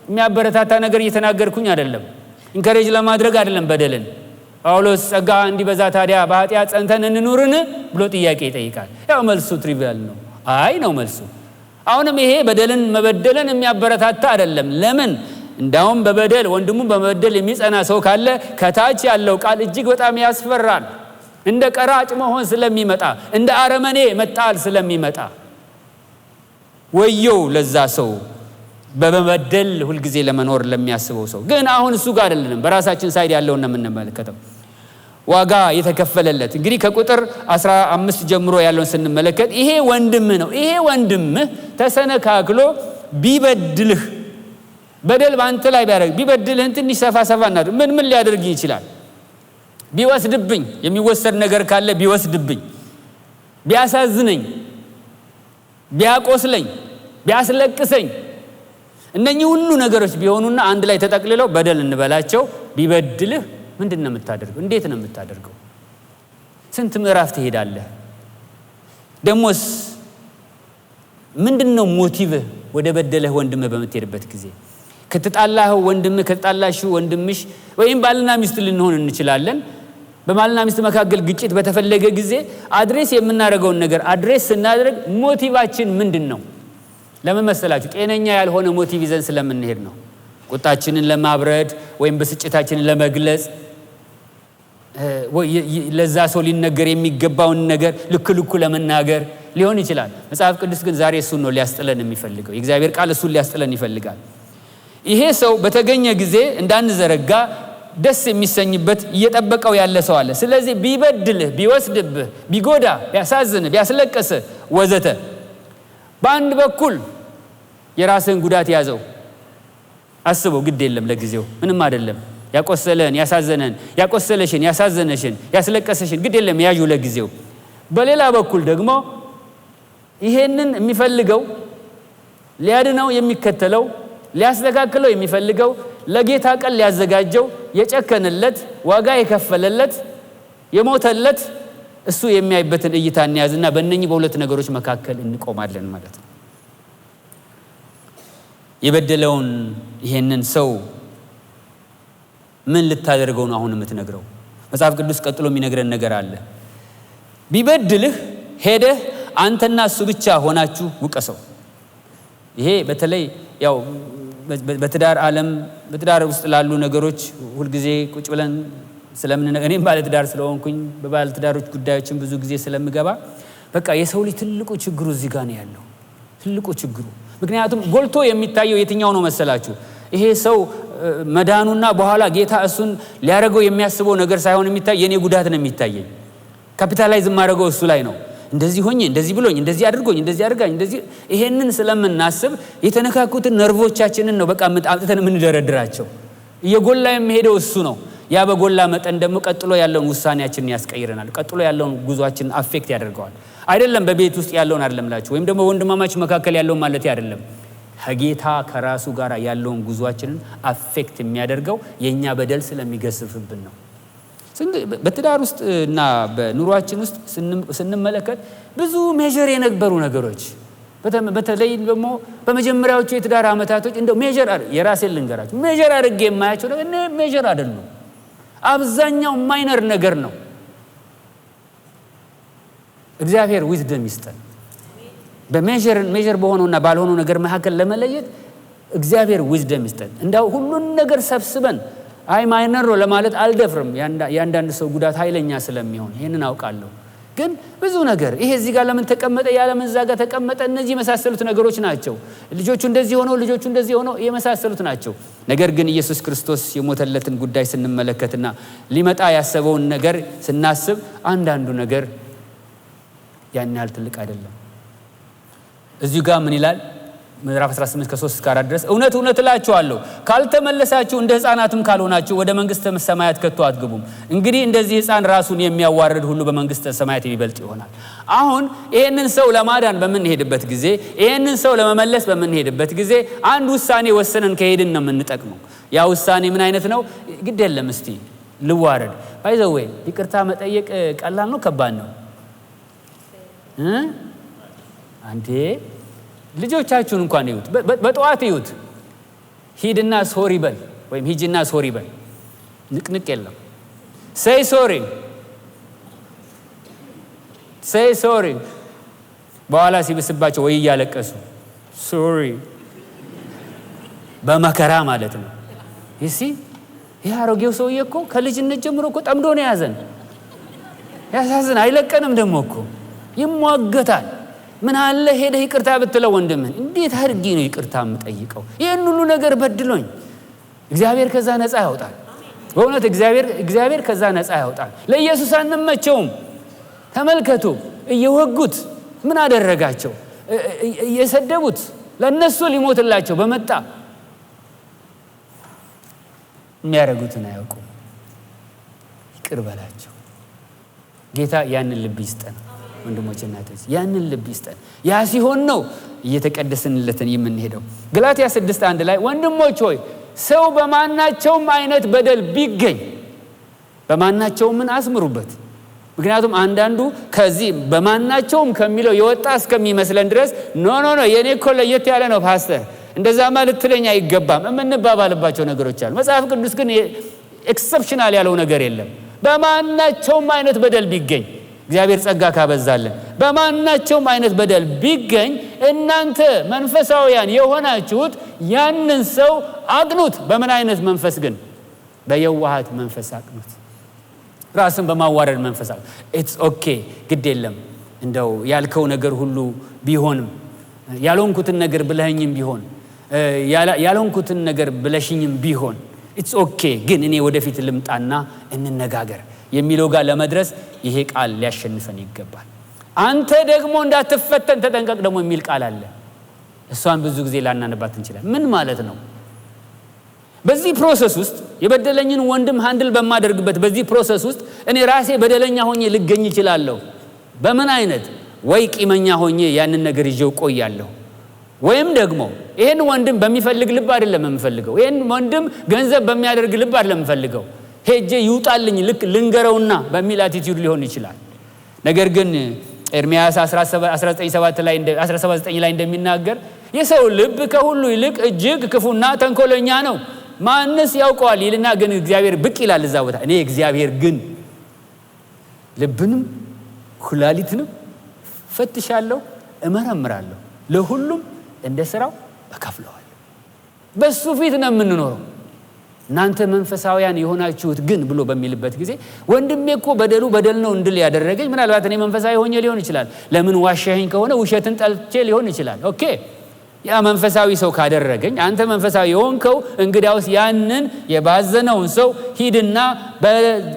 የሚያበረታታ ነገር እየተናገርኩኝ አይደለም፣ ኢንከሬጅ ለማድረግ አይደለም በደልን። ጳውሎስ ጸጋ እንዲበዛ ታዲያ በኃጢአት ጸንተን እንኑርን ብሎ ጥያቄ ይጠይቃል። ያው መልሱ ትሪቪያል ነው። አይ ነው መልሱ። አሁንም ይሄ በደልን መበደልን የሚያበረታታ አይደለም። ለምን? እንዳውም በበደል ወንድሙን በመበደል የሚጸና ሰው ካለ ከታች ያለው ቃል እጅግ በጣም ያስፈራል። እንደ ቀራጭ መሆን ስለሚመጣ፣ እንደ አረመኔ መጣል ስለሚመጣ ወየው ለዛ ሰው በመበደል ሁልጊዜ ለመኖር ለሚያስበው ሰው። ግን አሁን እሱ ጋር አይደለም፣ በራሳችን ሳይድ ያለውን ነው የምንመለከተው። ዋጋ የተከፈለለት እንግዲህ ከቁጥር 15 ጀምሮ ያለውን ስንመለከት ይሄ ወንድምህ ነው። ይሄ ወንድምህ ተሰነካክሎ ቢበድልህ፣ በደል ባንተ ላይ ቢያደርግ፣ ቢበድልህን ትንሽ ሰፋ እናድርግ። ምን ሊያደርግ ይችላል? ቢወስድብኝ፣ የሚወሰድ ነገር ካለ ቢወስድብኝ፣ ቢያሳዝነኝ፣ ቢያቆስለኝ፣ ቢያስለቅሰኝ፣ እነኚህ ሁሉ ነገሮች ቢሆኑና አንድ ላይ ተጠቅልለው በደል እንበላቸው። ቢበድልህ ምንድነው የምታደርገው? እንዴት ነው የምታደርገው? ስንት ምዕራፍ ትሄዳለህ? ደሞስ ምንድነው ሞቲቭህ? ወደ በደለህ ወንድምህ በምትሄድበት ጊዜ ከተጣላህ ወንድምህ ከተጣላሽው ወንድምሽ ወይም ባልና ሚስት ልንሆን እንችላለን። በባልና ሚስት መካከል ግጭት በተፈለገ ጊዜ አድሬስ የምናደርገውን ነገር አድሬስ ስናደርግ ሞቲቫችን ምንድነው? ለምን መሰላችሁ? ጤነኛ ያልሆነ ሞቲቭ ይዘን ስለምንሄድ ነው። ቁጣችንን ለማብረድ ወይም ብስጭታችንን ለመግለጽ፣ ለዛ ሰው ሊነገር የሚገባውን ነገር ልክ ለመናገር ሊሆን ይችላል። መጽሐፍ ቅዱስ ግን ዛሬ እሱን ነው ሊያስጥለን የሚፈልገው። የእግዚአብሔር ቃል እሱን ሊያስጥለን ይፈልጋል። ይሄ ሰው በተገኘ ጊዜ እንዳንዘረጋ ደስ የሚሰኝበት እየጠበቀው ያለ ሰው አለ። ስለዚህ ቢበድልህ፣ ቢወስድብህ፣ ቢጎዳ፣ ቢያሳዝንህ፣ ቢያስለቅስህ ወዘተ በአንድ በኩል የራስህን ጉዳት ያዘው፣ አስበው፣ ግድ የለም ለጊዜው ምንም አይደለም። ያቆሰለህን፣ ያሳዘነህን፣ ያቆሰለሽን፣ ያሳዘነሽን፣ ያስለቀሰሽን ግድ የለም ያዡ ለጊዜው። በሌላ በኩል ደግሞ ይሄንን የሚፈልገው ሊያድነው የሚከተለው ሊያስተካክለው የሚፈልገው ለጌታ ቀን ሊያዘጋጀው የጨከነለት ዋጋ የከፈለለት የሞተለት እሱ የሚያይበትን እይታ እንያዝና በእነኚህ በሁለት ነገሮች መካከል እንቆማለን ማለት ነው። የበደለውን ይሄንን ሰው ምን ልታደርገው ነው አሁን የምትነግረው? መጽሐፍ ቅዱስ ቀጥሎ የሚነግረን ነገር አለ። ቢበድልህ ሄደህ አንተና እሱ ብቻ ሆናችሁ ውቀሰው። ይሄ በተለይ ያው በትዳር ዓለም በትዳር ውስጥ ላሉ ነገሮች ሁልጊዜ ቁጭ ብለን እኔም ባለትዳር ስለሆንኩኝ በባለትዳሮች ጉዳዮችን ብዙ ጊዜ ስለምገባ በቃ የሰው ልጅ ትልቁ ችግሩ እዚህ ጋር ነው ያለው። ትልቁ ችግሩ ምክንያቱም ጎልቶ የሚታየው የትኛው ነው መሰላችሁ? ይሄ ሰው መዳኑና በኋላ ጌታ እሱን ሊያደርገው የሚያስበው ነገር ሳይሆን የሚታይ የኔ ጉዳት ነው የሚታየኝ። ካፒታላይዝ ማድረገው እሱ ላይ ነው። እንደዚህ ሆኜ እንደዚህ ብሎኝ እንደዚህ አድርጎኝ እንደዚህ አድርጋኝ እንደዚህ ይሄንን ስለምናስብ የተነካኩትን ነርቮቻችንን ነው በቃ አምጥተን የምንደረድራቸው። እየጎላ የሚሄደው እሱ ነው። ያ በጎላ መጠን ደግሞ ቀጥሎ ያለውን ውሳኔያችንን ያስቀይረናል። ቀጥሎ ያለውን ጉዟችንን አፌክት ያደርገዋል። አይደለም በቤት ውስጥ ያለውን አይደለምላችሁ ወይም ደግሞ ወንድማማች መካከል ያለውን ማለት አይደለም። ከጌታ ከራሱ ጋር ያለውን ጉዟችንን አፌክት የሚያደርገው የኛ በደል ስለሚገስፍብን ነው። በትዳር ውስጥ እና በኑሯችን ውስጥ ስንመለከት ብዙ ሜጀር የነበሩ ነገሮች በተለይ ደግሞ በመጀመሪያዎቹ የትዳር ዓመታቶች እንደው ሜጀር የራሴን ልንገራችሁ ሜጀር አድርጌ የማያቸው ነገር ሜጀር አይደሉም። አብዛኛው ማይነር ነገር ነው። እግዚአብሔር ዊዝደም ይስጠን። በሜጀር በሆነውና ባልሆነው ነገር መካከል ለመለየት እግዚአብሔር ዊዝደም ይስጠን። እንዳው ሁሉን ነገር ሰብስበን አይ ማይነር ነው ለማለት አልደፍርም። ያንዳንድ ሰው ጉዳት ኃይለኛ ስለሚሆን ይሄንን አውቃለሁ። ግን ብዙ ነገር ይሄ እዚህ ጋር ለምን ተቀመጠ ያለምን እዛ ጋር ተቀመጠ እነዚህ የመሳሰሉት ነገሮች ናቸው። ልጆቹ እንደዚህ ሆነው የመሳሰሉት ናቸው። ነገር ግን ኢየሱስ ክርስቶስ የሞተለትን ጉዳይ ስንመለከትና ሊመጣ ያሰበውን ነገር ስናስብ አንዳንዱ ነገር ያን ያህል ትልቅ አይደለም። እዚሁ ጋር ምን ይላል? ምዕራፍ 18 ከ3-4 ድረስ እውነት እውነት እላችኋለሁ ካልተመለሳችሁ እንደ ሕፃናትም ካልሆናችሁ ወደ መንግሥተ ሰማያት ከቶ አትገቡም። እንግዲህ እንደዚህ ሕፃን ራሱን የሚያዋርድ ሁሉ በመንግሥተ ሰማያት የሚበልጥ ይሆናል። አሁን ይህንን ሰው ለማዳን በምንሄድበት ጊዜ ይህንን ሰው ለመመለስ በምንሄድበት ጊዜ አንድ ውሳኔ ወሰነን ከሄድን ነው የምንጠቅመው። ያ ውሳኔ ምን አይነት ነው? ግድ የለም እስቲ ልዋረድ ባይዘዌ ይቅርታ መጠየቅ ቀላል ነው ከባድ ነው? አንዴ ልጆቻችሁን እንኳን ይዩት፣ በጠዋት ይዩት። ሂድና ሶሪ በል ወይም ሂጂና ሶሪ በል። ንቅንቅ የለም። ሴይ ሶሪ በኋላ ሲብስባቸው ወይ እያለቀሱ ሶሪ በመከራ ማለት ነው። ይሲ ይህ አሮጌው ሰውዬ እኮ ከልጅነት ጀምሮ እኮ ጠምዶ ነው ያዘን። ያሳዝን። አይለቀንም ደግሞ እኮ ይሟገታል። ምን አለ ሄደህ ይቅርታ ብትለው ወንድምህን እንዴት አድርጌ ነው ይቅርታ የምጠይቀው? ይህን ሁሉ ነገር በድሎኝ። እግዚአብሔር ከዛ ነፃ ያውጣል። በእውነት እግዚአብሔር ከዛ ነፃ ያውጣል። ለኢየሱስ አንመቸውም። ተመልከቱ፣ እየወጉት ምን አደረጋቸው? እየሰደቡት ለነሱ ሊሞትላቸው በመጣ የሚያደርጉትን አያውቁም። ይቅር በላቸው። ጌታ ያንን ልብ ይስጠን። ወንድሞች እናቶች ያንን ልብ ይስጠን። ያ ሲሆን ነው እየተቀደስንለትን የምንሄደው። ገላትያ 6:1 ላይ ወንድሞች ሆይ ሰው በማናቸውም አይነት በደል ቢገኝ በማናቸውም ምን አስምሩበት። ምክንያቱም አንዳንዱ ከዚህ በማናቸውም ከሚለው የወጣ እስከሚመስለን ድረስ ኖ የኔ እኮ ለየት ያለ ነው ፓስተር እንደዛ ማለት ትለኛ አይገባም የምንባባልባቸው ነገሮች አሉ። መጽሐፍ ቅዱስ ግን ኤክሰፕሽናል ያለው ነገር የለም። በማናቸውም አይነት በደል ቢገኝ እግዚአብሔር ጸጋ ካበዛለን በማናቸውም አይነት በደል ቢገኝ እናንተ መንፈሳውያን የሆናችሁት ያንን ሰው አቅኑት። በምን አይነት መንፈስ ግን? በየዋሃት መንፈስ አቅኑት። ራስን በማዋረድ መንፈስ አቅኑት። ኢትስ ኦኬ ግድ የለም እንደው ያልከው ነገር ሁሉ ቢሆንም ያልሆንኩትን ነገር ብለኸኝም ቢሆን ያልሆንኩትን ነገር ብለሽኝም ቢሆን ኢትስ ኦኬ ግን እኔ ወደፊት ልምጣና እንነጋገር የሚለው ጋር ለመድረስ ይሄ ቃል ሊያሸንፈን ይገባል። አንተ ደግሞ እንዳትፈተን ተጠንቀቅ ደግሞ የሚል ቃል አለ። እሷን ብዙ ጊዜ ላናነባት እንችላለን። ምን ማለት ነው? በዚህ ፕሮሰስ ውስጥ የበደለኝን ወንድም ሃንድል በማደርግበት በዚህ ፕሮሰስ ውስጥ እኔ ራሴ በደለኛ ሆኜ ልገኝ ይችላለሁ። በምን አይነት? ወይ ቂመኛ ሆኜ ያንን ነገር ይዤው ቆያለሁ፣ ወይም ደግሞ ይሄን ወንድም በሚፈልግ ልብ አይደለም የምፈልገው፣ ይሄን ወንድም ገንዘብ በሚያደርግ ልብ አይደለም የምፈልገው፣ ሄጄ ይውጣልኝ ልክ ልንገረውና በሚል አቲቲዩድ ሊሆን ይችላል። ነገር ግን ኤርምያስ 17:9 ላይ እንደሚናገር የሰው ልብ ከሁሉ ይልቅ እጅግ ክፉና ተንኮለኛ ነው፣ ማንስ ያውቀዋል ይልና ግን እግዚአብሔር ብቅ ይላል እዛ ቦታ። እኔ እግዚአብሔር ግን ልብንም ኩላሊትንም ፈትሻለሁ፣ እመረምራለሁ፣ ለሁሉም እንደ ሥራው እከፍለዋለሁ። በሱ ፊት ነው የምንኖረው። እናንተ መንፈሳውያን የሆናችሁት ግን ብሎ በሚልበት ጊዜ ወንድሜ እኮ በደል ነው እንድል ያደረገኝ ምናልባት እኔ መንፈሳዊ ሆኜ ሊሆን ይችላል። ለምን ዋሻኸኝ ከሆነ ውሸትን ጠልቼ ሊሆን ይችላል። ኦኬ ያ መንፈሳዊ ሰው ካደረገኝ አንተ መንፈሳዊ የሆንከው እንግዲያውስ ያንን የባዘነውን ሰው ሂድና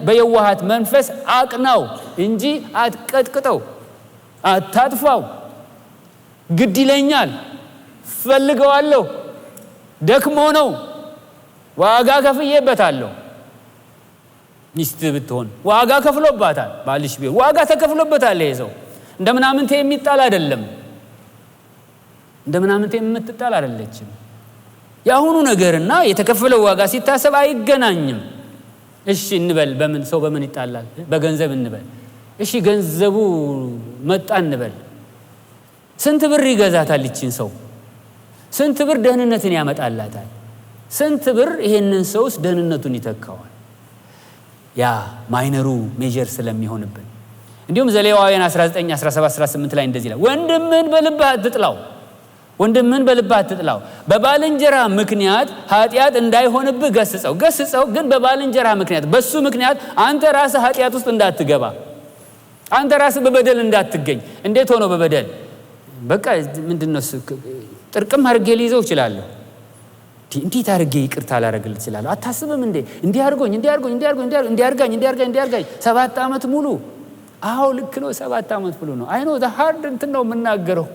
በየዋሃት መንፈስ አቅናው፣ እንጂ አትቀጥቅጠው፣ አታጥፋው። ግድ ይለኛል፣ ፈልገዋለሁ፣ ደክሞ ነው፣ ዋጋ ከፍዬበታለሁ። ሚስት ብትሆን ዋጋ ከፍሎባታል፣ ባልሽ ቢሆን ዋጋ ተከፍሎበታል። ይሄ ሰው እንደምናምንቴ የሚጣል አይደለም፣ እንደምናምንቴ የምትጣል አይደለችም። ያሁኑ ነገርና የተከፈለው ዋጋ ሲታሰብ አይገናኝም። እሺ እንበል፣ በምን ሰው በምን ይጣላል? በገንዘብ እንበል። እሺ ገንዘቡ መጣ እንበል። ስንት ብር ይገዛታል ይችን ሰው? ስንት ብር ደህንነትን ያመጣላታል? ስንት ብር ይሄንን ሰውስ ደህንነቱን ይተካዋል? ያ ማይነሩ ሜጀር ስለሚሆንብን። እንዲሁም ዘሌዋውያን 19 17 18 ላይ እንደዚህ ይላል፣ ወንድምህን በልብህ አትጥላው፣ ወንድምህን በልብህ አትጥላው፣ በባልንጀራ ምክንያት ኃጢአት እንዳይሆንብህ ገስጸው። ገስጸው ግን በባልንጀራ ምክንያት፣ በሱ ምክንያት አንተ ራስህ ኃጢአት ውስጥ እንዳትገባ፣ አንተ ራስህ በበደል እንዳትገኝ። እንዴት ሆኖ በበደል? በቃ ምንድነው ጥርቅም አድርጌ ሊይዘው እችላለሁ። እንዴት አድርጌ ይቅርታ ላደርግልህ እችላለሁ? አታስብም እንዴ? እንዲያርጎኝ 7 ዓመት ሙሉ። አዎ ልክ ነው፣ 7 ዓመት ሙሉ ነው። አይ ኖ ዘ ሃርድ እንትን ነው የምናገረው።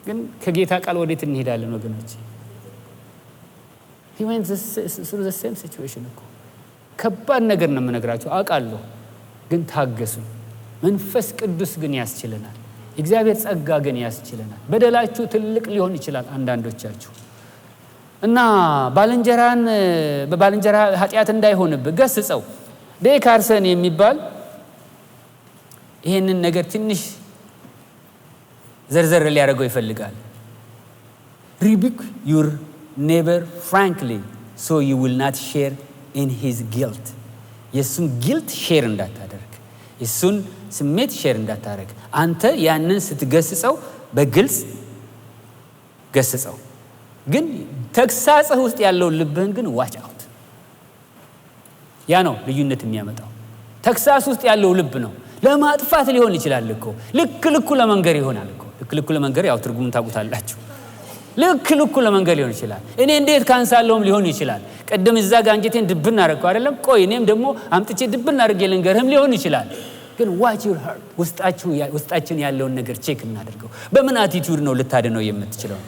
ግን ከጌታ ቃል ወዴት እንሄዳለን ወገኖች? he went through the same situation እኮ። ከባድ ነገር ነው የምነግራችሁ አውቃለሁ፣ ግን ታገሱ። መንፈስ ቅዱስ ግን ያስችለናል። እግዚአብሔር ጸጋ ግን ያስችለናል። በደላችሁ ትልቅ ሊሆን ይችላል አንዳንዶቻችሁ እና በባልንጀራ ኃጢአት እንዳይሆንብህ ገስጸው። ዴካርሰን የሚባል ይሄንን ነገር ትንሽ ዘርዘር ሊያደርገው ይፈልጋል። rebuke your neighbor frankly so you will not share in his guilt. የሱን guilt ሼር እንዳታደርግ፣ የሱን ስሜት ሼር እንዳታደርግ። አንተ ያንን ስትገስጸው በግልጽ ገስጸው፣ ግን ተግሳጽህ ውስጥ ያለው ልብህን ግን watch out። ያ ነው ልዩነት የሚያመጣው። ተግሳጽ ውስጥ ያለው ልብ ነው። ለማጥፋት ሊሆን ይችላል እኮ፣ ልክ ለመንገር ይሆናል እኮ። ልክ ለመንገር ያው ትርጉሙን ታውቁታላችሁ። ልክ ለመንገር ሊሆን ይችላል። እኔ እንዴት ካንሳለውም ሊሆን ይችላል። ቀደም እዛ ጋር አንጀቴን ድብን አደረገው አይደለም? ቆይ እኔም ደግሞ አምጥቼ ድብን አድርጌ ልንገርህም ሊሆን ይችላል። ግን watch your heart። ውስጣችን ያለውን ነገር ቼክ እናድርገው። በምን አቲቲዩድ ነው ልታድነው የምትችለው?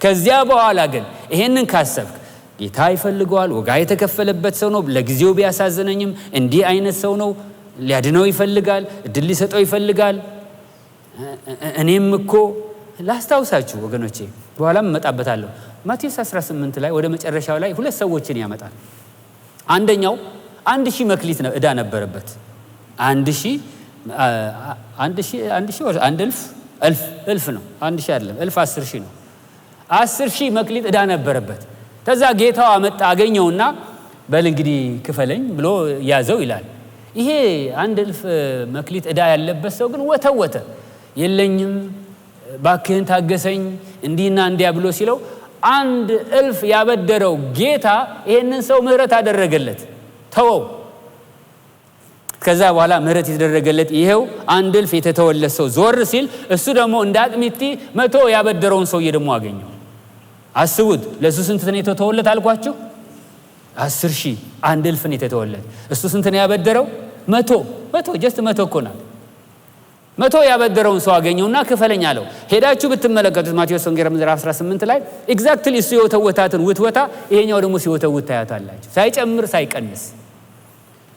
ከዚያ በኋላ ግን ይሄንን ካሰብክ ጌታ ይፈልገዋል፣ ዋጋ የተከፈለበት ሰው ነው፣ ለጊዜው ቢያሳዝነኝም እንዲህ አይነት ሰው ነው፣ ሊያድነው ይፈልጋል፣ እድል ሊሰጠው ይፈልጋል። እኔም እኮ ላስታውሳችሁ ወገኖቼ፣ በኋላም እመጣበታለሁ። ማቴዎስ 18 ላይ ወደ መጨረሻው ላይ 2 ሰዎችን ያመጣል። አንደኛው 1000 መክሊት ዕዳ ነበረበት። 1000 እልፍ ነው። 1000 አይደለም፣ እልፍ 10000 ነው። 10000 መክሊት ዕዳ ነበረበት። ከዛ ጌታው አገኘውና በል እንግዲህ ክፈለኝ ብሎ ያዘው ይላል። ይሄ 1000 መክሊት ዕዳ ያለበት ሰው ግን ወተወተ። የለኝም ባክህን ታገሰኝ እንዲህና እንዲያ ብሎ ሲለው 1000 ያበደረው ጌታ ይሄንን ሰው ምህረት አደረገለት፣ ተወው። ከዛ በኋላ ምህረት የተደረገለት ይሄው 1000 የተተወለት ሰው ዞር ሲል እሱ ደግሞ እንዳጥሚቲ 100 ያበደረውን ሰውዬ ደግሞ አገኘው። አስቡት፣ ለሱ ስንት ነው የተተወለት አልኳችሁ? 10000 1000 ነው የተተወለት። እሱ ስንት ነው ያበደረው? 100 ጀስት 100 እኮ ናት። 100 ያበደረውን ሰው አገኘውና ክፈለኝ አለው። ሄዳችሁ ብትመለከቱት ማቴዎስ ወንጌል ምዕራፍ 18 ላይ ኤግዛክትሊ እሱ የወተወታትን ውትወታ ይሄኛው ደግሞ ሲወተውት ታያታላችሁ፣ ሳይጨምር ሳይቀንስ።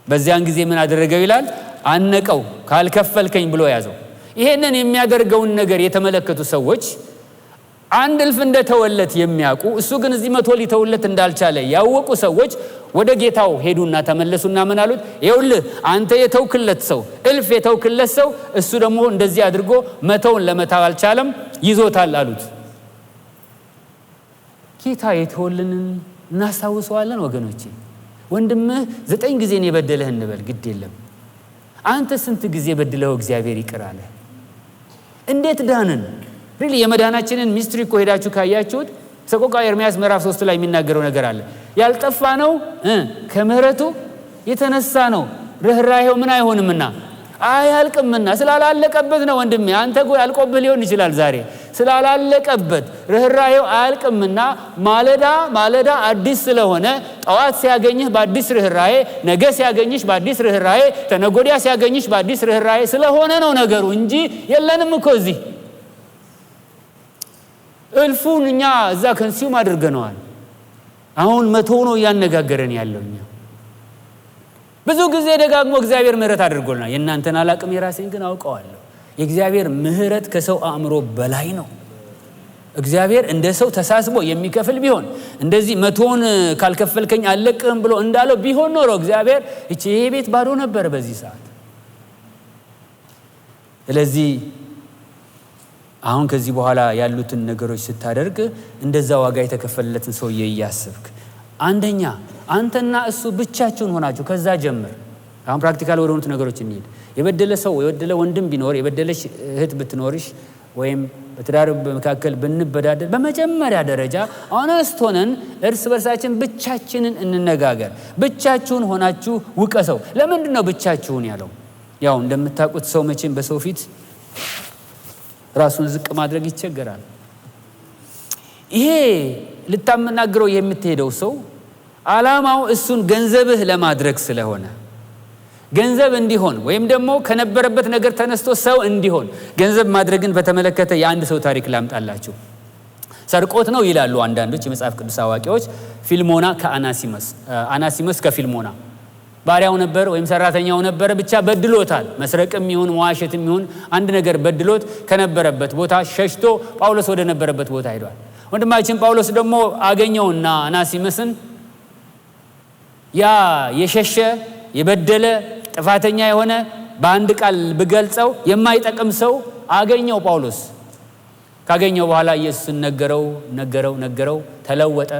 በዚያን ጊዜ ምን አደረገው ይላል? አነቀው፣ ካልከፈልከኝ ብሎ ያዘው። ይሄንን የሚያደርገውን ነገር የተመለከቱ ሰዎች 1000 እንደተወለት የሚያውቁ፣ እሱ ግን እዚህ 100 ሊተውለት እንዳልቻለ ያወቁ ሰዎች ወደ ጌታው ሄዱና ተመለሱና ምን አሉት? ይኸውልህ አንተ የተውክለት ሰው 1000 የተውክለት ሰው እሱ ደግሞ እንደዚህ አድርጎ 100ን ለመታው አልቻለም፣ ይዞታል አሉት። ጌታ የተወልንን እናስታውሰዋለን ወገኖቼ። ወንድምህ 9 ጊዜ ነው የበደለህ እንበል፣ ግድ የለም። አንተ ስንት ጊዜ በድለው እግዚአብሔር ይቅር አለ? እንዴት ዳንን? ሪሊ የመዳናችንን ሚስትሪ እኮ ሄዳችሁ ካያችሁት ሰቆቃወ ኤርምያስ ምዕራፍ 3 ላይ የሚናገረው ነገር አለ። ያልጠፋ ነው ከምህረቱ የተነሳ ነው፣ ርህራሄው ምን አይሆንምና አያልቅምና። ስላላለቀበት ነው ወንድሜ። አንተ ያልቆብህ ሊሆን ይችላል ዛሬ፣ ስላላለቀበት ርህራሄው አያልቅምና ማለዳ አዲስ ስለሆነ ጠዋት ሲያገኝህ በአዲስ ርህራሄ፣ ነገ ሲያገኝሽ በአዲስ ርህራሄ፣ ተነጎዲያ ሲያገኝሽ በአዲስ ርህራሄ ስለሆነ ነው ነገሩ እንጂ የለንም እኮ እዚህ እልፉን እኛ እዛ ኮንሱም አድርገነዋል። አሁን 100 ነው ያነጋገረን ያለው። እኛ ብዙ ጊዜ ደጋግሞ እግዚአብሔር ምህረት አድርጎልናል። የእናንተን አላቅም የራሴን ግን አውቀዋለሁ። የእግዚአብሔር ምህረት ከሰው አእምሮ በላይ ነው። እግዚአብሔር እንደ ሰው ተሳስቦ የሚከፍል ቢሆን እንደዚህ 100ን ካልከፈልከኝ አለቅህም ብሎ እንዳለው ቢሆን ኖሮ እግዚአብሔር ይሄ ቤት ባዶ ነበር በዚህ ሰዓት። ስለዚህ አሁን ከዚህ በኋላ ያሉትን ነገሮች ስታደርግ እንደዛ ዋጋ የተከፈለለትን ሰውዬ እያስብክ አንደኛ አንተና እሱ ብቻችሁን ሆናችሁ ከዛ ጀምር። አሁን ፕራክቲካል ወደ ሆኑት ነገሮች እንሂድ። የበደለ ሰው የበደለ ወንድም ቢኖር የበደለሽ እህት ብትኖርሽ ወይም በትዳር መካከል ብንበዳደል በመጀመሪያ ደረጃ ኦነስት ሆነን እርስ በርሳችን ብቻችንን እንነጋገር። ብቻችሁን ሆናችሁ ውቀሰው። ለምንድን ነው ብቻችሁን ያለው? ያው እንደምታውቁት ሰው መቼም በሰው ፊት ራሱን ዝቅ ማድረግ ይቸገራል። ይሄ ልታመናግረው የምትሄደው ሰው ዓላማው እሱን ገንዘብህ ለማድረግ ስለሆነ ገንዘብ እንዲሆን ወይም ደግሞ ከነበረበት ነገር ተነስቶ ሰው እንዲሆን ገንዘብ ማድረግን በተመለከተ የአንድ ሰው ታሪክ ላምጣላችሁ። ሰርቆት ነው ይላሉ አንዳንዶች የመጽሐፍ ቅዱስ አዋቂዎች። ፊልሞና ከአናሲሞስ፣ አናሲሞስ ከፊልሞና ባሪያው ነበር ወይም ሰራተኛው ነበር። ብቻ በድሎታል። መስረቅም ይሁን መዋሸትም ይሁን አንድ ነገር በድሎት ከነበረበት ቦታ ሸሽቶ ጳውሎስ ወደ ነበረበት ቦታ ሄዷል። ወንድማችን ጳውሎስ ደግሞ አገኘውና አናሲሞስን ያ የሸሸ የበደለ ጥፋተኛ የሆነ በአንድ ቃል ብገልጸው የማይጠቅም ሰው አገኘው። ጳውሎስ ካገኘው በኋላ ኢየሱስን ነገረው፣ ተለወጠ።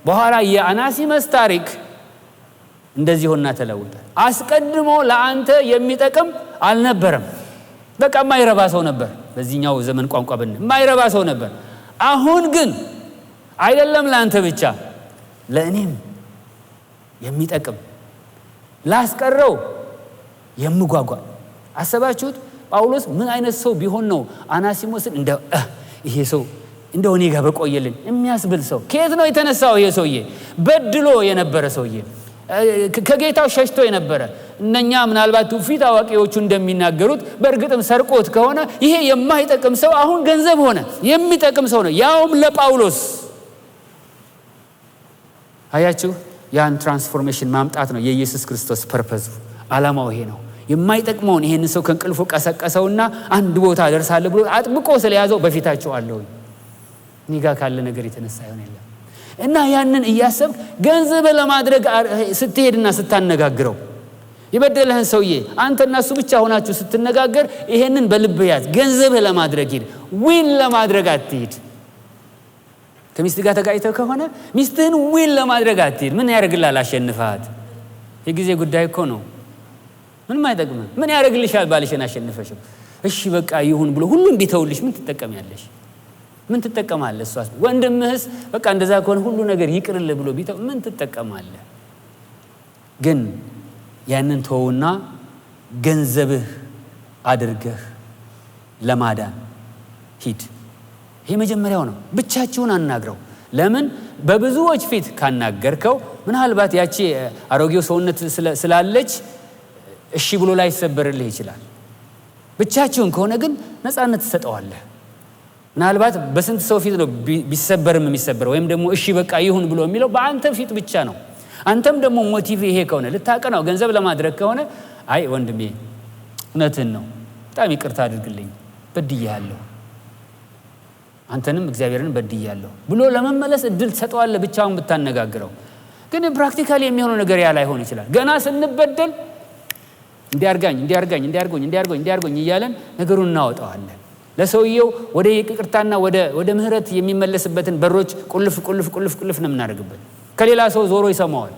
በኋላ የአናሲሞስ ታሪክ እንደዚህ ሆነና ተለወጠ። አስቀድሞ ለአንተ የሚጠቅም አልነበረም። በቃ የማይረባ ሰው ነበር። በዚህኛው ዘመን ቋንቋ የማይረባ ሰው ነበር። አሁን ግን አይደለም ለአንተ ብቻ ለእኔም የሚጠቅም ላስቀረው የምጓጓ። አሰባችሁት? ጳውሎስ ምን አይነት ሰው ቢሆን ነው አናሲሞስን ይሄ ሰው እንደው እኔ ጋር በቆየልን የሚያስብል ሰው? ከየት ነው የተነሳው? ይሄ ሰውዬ በድሎ የነበረ ሰውዬ፣ ከጌታው ሸሽቶ የነበረ። እነኛ ምናልባት ፊት አዋቂዎቹ እንደሚናገሩት በእርግጥም ሰርቆት ከሆነ ይሄ የማይጠቅም ሰው አሁን ገንዘብ ሆነ፣ የሚጠቅም ሰው ነው፣ ያውም ለጳውሎስ። አያችሁ? ያን ትራንስፎርሜሽን ማምጣት ነው የኢየሱስ ክርስቶስ ፐርፐዙ። ዓላማው ይሄ ነው። የማይጠቅመውን ይሄን ሰው ከእንቅልፉ ቀሰቀሰውና አንድ ቦታ ደርሳለሁ ብሎ አጥብቆ ስለያዘው በፊታቸው አለው። እኔ ጋር ካለ ነገር የተነሳ ይሆን የለም። እና ያንን እያሰብክ ገንዘብ ለማድረግ ስትሄድና ስታነጋግረው የበደለህን ሰውዬ አንተና እሱ ብቻ ሆናችሁ ስትነጋገር ይሄንን በልብ ያዝ። ገንዘብ ለማድረግ ሂድ፣ ዊን ለማድረግ አትሂድ። ከሚስት ጋር ተጋጭተህ ከሆነ ሚስትህን ዊን ለማድረግ አትሂድ። ምን ያደርግልሃል? አሸንፈሃት። የጊዜ ጉዳይ እኮ ነው። ምንም አይጠቅምም። ምን ያደርግልሻል? ባልሽን አሸንፈሽው እሺ በቃ ይሁን ብሎ ሁሉም ቢተውልሽ ምን ትጠቀሚያለሽ? ምን ትጠቀማለህ? እሷስ ወንድምህስ በቃ እንደዛ ከሆነ ሁሉ ነገር ይቅርልህ ብሎ ቢተው ምን ትጠቀማለህ? ግን ያንን ተውና ገንዘብህ አድርገህ ለማዳን ሂድ። ይሄ መጀመሪያው ነው። ብቻችሁን አናግረው። ለምን? በብዙዎች ፊት ካናገርከው ምናልባት ያቺ አሮጌው ሰውነት ስላለች እሺ ብሎ ላይ ሰበርልህ ይችላል። ብቻችሁን ከሆነ ግን ነፃነት ትሰጠዋለህ። ምናልባት በስንት ሰው ፊት ነው ቢሰበርም የሚሰበረው ወይም ደግሞ እሺ በቃ ይሁን ብሎ የሚለው? በአንተ ፊት ብቻ ነው። አንተም ደግሞ ሞቲቭ ይሄ ከሆነ ልታቀናው ገንዘብ ለማድረግ ከሆነ አይ ወንድሜ እውነትህን ነው፣ በጣም ይቅርታ አድርግልኝ፣ በድያለሁ፣ አንተንም እግዚአብሔርን በድያለሁ ብሎ ለመመለስ እድል ትሰጠዋለህ ብቻውን ብታነጋግረው። ግን ፕራክቲካሊ የሚሆነው ነገር ያ ላይሆን ይችላል። ገና ስንበደል እንዲያርጎኝ እያለን ነገሩን እናወጣዋለን። ለሰውየው ወደ ይቅርታና ወደ ምህረት የሚመለስበትን በሮች ቁልፍ ነው የምናደርግበት። ከሌላ ሰው ዞሮ ይሰማዋል።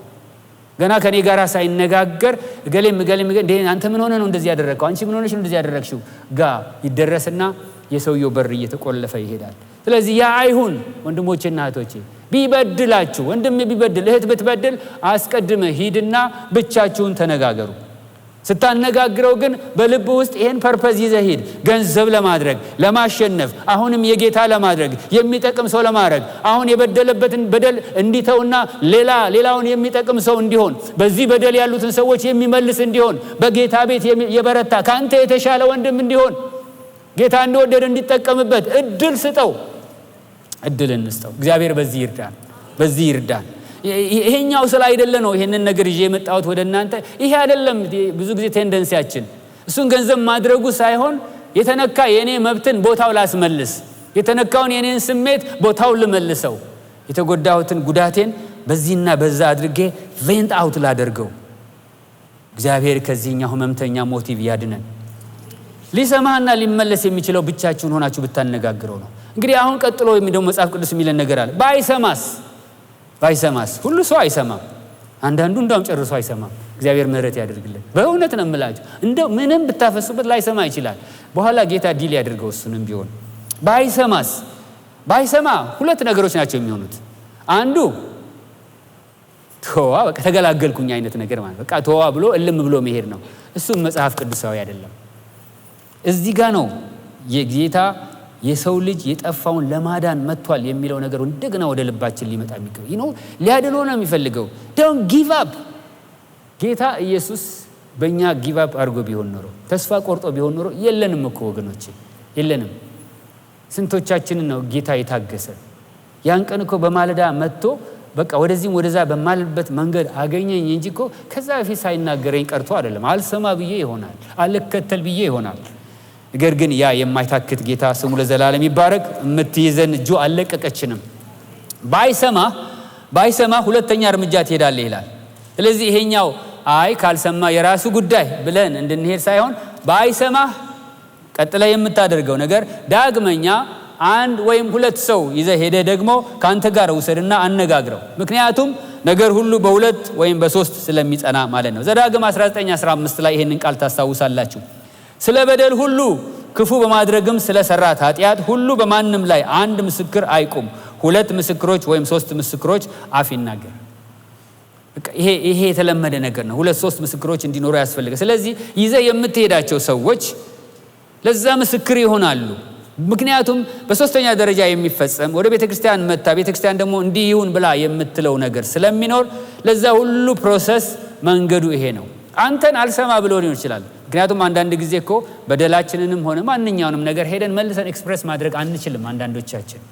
ገና ከኔ ጋር ሳይነጋገር ገሌም አንተ ምን ሆነ ነው እንደዚህ ያደረግከው? አንቺ ምን ሆነሽ ነው እንደዚህ ያደረግሽው? ይደረስና የሰውየው በር እየተቆለፈ ይሄዳል። ስለዚህ ያ አይሁን ወንድሞቼና እህቶቼ። ቢበድላችሁ ወንድም ቢበድል እህት ብትበድል አስቀድመ ሂድና ብቻችሁን ተነጋገሩ። ስታነጋግረው ግን በልብ ውስጥ ይሄን ፐርፐዝ ይዘህ ሂድ። ገንዘብ ለማድረግ፣ ለማሸነፍ፣ አሁንም የጌታ ለማድረግ፣ የሚጠቅም ሰው ለማድረግ፣ አሁን የበደለበትን በደል እንዲተውና ሌላውን የሚጠቅም ሰው እንዲሆን፣ በዚህ በደል ያሉትን ሰዎች የሚመልስ እንዲሆን፣ በጌታ ቤት የበረታ ካንተ የተሻለ ወንድም እንዲሆን፣ ጌታ እንደወደደ እንዲጠቀምበት እድል ስጠው። እድል እንስጠው። እግዚአብሔር በዚህ ይርዳን። ይሄኛው ስለ አይደለ ነው ይሄንን ነገር ይዤ የመጣሁት ወደ እናንተ። ይሄ አይደለም ብዙ ጊዜ ቴንደንሲያችን፣ እሱን ገንዘብ ማድረጉ ሳይሆን የተነካ የኔ መብትን ቦታው ላስመልስ፣ የተነካውን የኔን ስሜት ቦታው ልመልሰው፣ የተጎዳሁትን ጉዳቴን በዚህና በዛ አድርጌ ቬንት አውት ላደርገው። እግዚአብሔር ከዚህኛው ህመምተኛ ሞቲቭ ያድነን። ሊሰማና ሊመለስ የሚችለው ብቻችሁን ሆናችሁ ብታነጋግረው ነው። እንግዲህ አሁን ቀጥሎ የሚደው መጽሐፍ ቅዱስ የሚለን ነገር አለ። ባይሰማስ ሁሉ ሰው አይሰማም። አንዳንዱ እንደውም ጨርሶ አይሰማም። እግዚአብሔር ምህረት ያደርግልን። በእውነት ነው የምላችሁ። እንደው ምንም ብታፈሱበት ላይሰማ ይችላል። በኋላ ጌታ ዲል ያደርገው እሱንም ቢሆን። ባይሰማ ሁለት ነገሮች ናቸው የሚሆኑት። አንዱ ተዋ በቃ ተገላገልኩኝ አይነት ነገር ማለት በቃ ተዋ ብሎ እልም ብሎ መሄድ ነው። እሱም መጽሐፍ ቅዱሳዊ አይደለም። እዚህ ጋር ነው የጌታ የሰው ልጅ የጠፋውን ለማዳን መጥቷል የሚለው ነገር እንደገና ወደ ልባችን ሊመጣ የሚገባው ሊያድነው ነው የሚፈልገው። ዶንት ጊቭ አፕ። ጌታ ኢየሱስ በእኛ ጊቭ አፕ አድርጎ ቢሆን ኖሮ፣ ተስፋ ቆርጦ ቢሆን ኖሮ የለንም እኮ ወገኖቼ፣ የለንም። ስንቶቻችንን ነው ጌታ የታገሰ? ያን ቀን እኮ በማለዳ መጥቶ በቃ ወደዚህም ወደዛ በማልበት መንገድ አገኘኝ እንጂ እኮ ከዛ በፊት ሳይናገረኝ ቀርቶ አይደለም። አልሰማ ብዬ ይሆናል፣ አልከተል ብዬ ይሆናል። ነገር ግን ያ የማይታክት ጌታ ስሙ ለዘላለም ይባረክ። የምትይዘን እጁ አልለቀቀችንም። ባይሰማ ሁለተኛ እርምጃ ትሄዳለህ ይላል። ስለዚህ ይሄኛው ካልሰማ የራሱ ጉዳይ ብለን እንድንሄድ ሳይሆን ባይሰማ ቀጥለ የምታደርገው ነገር ዳግመኛ አንድ ወይም ሁለት ሰው ይዘህ ሄደህ ደግሞ ካንተ ጋር ውሰድና አነጋግረው። ምክንያቱም ነገር ሁሉ በሁለት ወይም በሶስት ስለሚጸና ማለት ነው። ዘዳግም 19:15 ላይ ይሄንን ቃል ታስታውሳላችሁ። ስለ በደል ሁሉ ክፉ በማድረግም ስለ ሰራት ኃጢአት ሁሉ በማንም ላይ አንድ ምስክር አይቁም፣ ሁለት ምስክሮች ወይም ሶስት ምስክሮች አፍ ይናገር። ይሄ የተለመደ ነገር ነው። ሁለት ሶስት ምስክሮች እንዲኖሩ ያስፈልጋል። ስለዚህ ይዘህ የምትሄዳቸው ሰዎች ለዛ ምስክር ይሆናሉ። ምክንያቱም በሶስተኛ ደረጃ የሚፈጸም ወደ ቤተክርስቲያን መጣ፣ ቤተክርስቲያን ደግሞ እንዲህ ይሁን ብላ የምትለው ነገር ስለሚኖር ለዛ ሁሉ ፕሮሰስ መንገዱ ይሄ ነው። አንተን አልሰማ ብሎ ሊሆን ይችላል። ምክንያቱም አንዳንድ ጊዜ እኮ በደላችንንም ሆነ ማንኛውንም ነገር ሄደን መልሰን ኤክስፕረስ ማድረግ አንችልም። አንዳንዶቻችን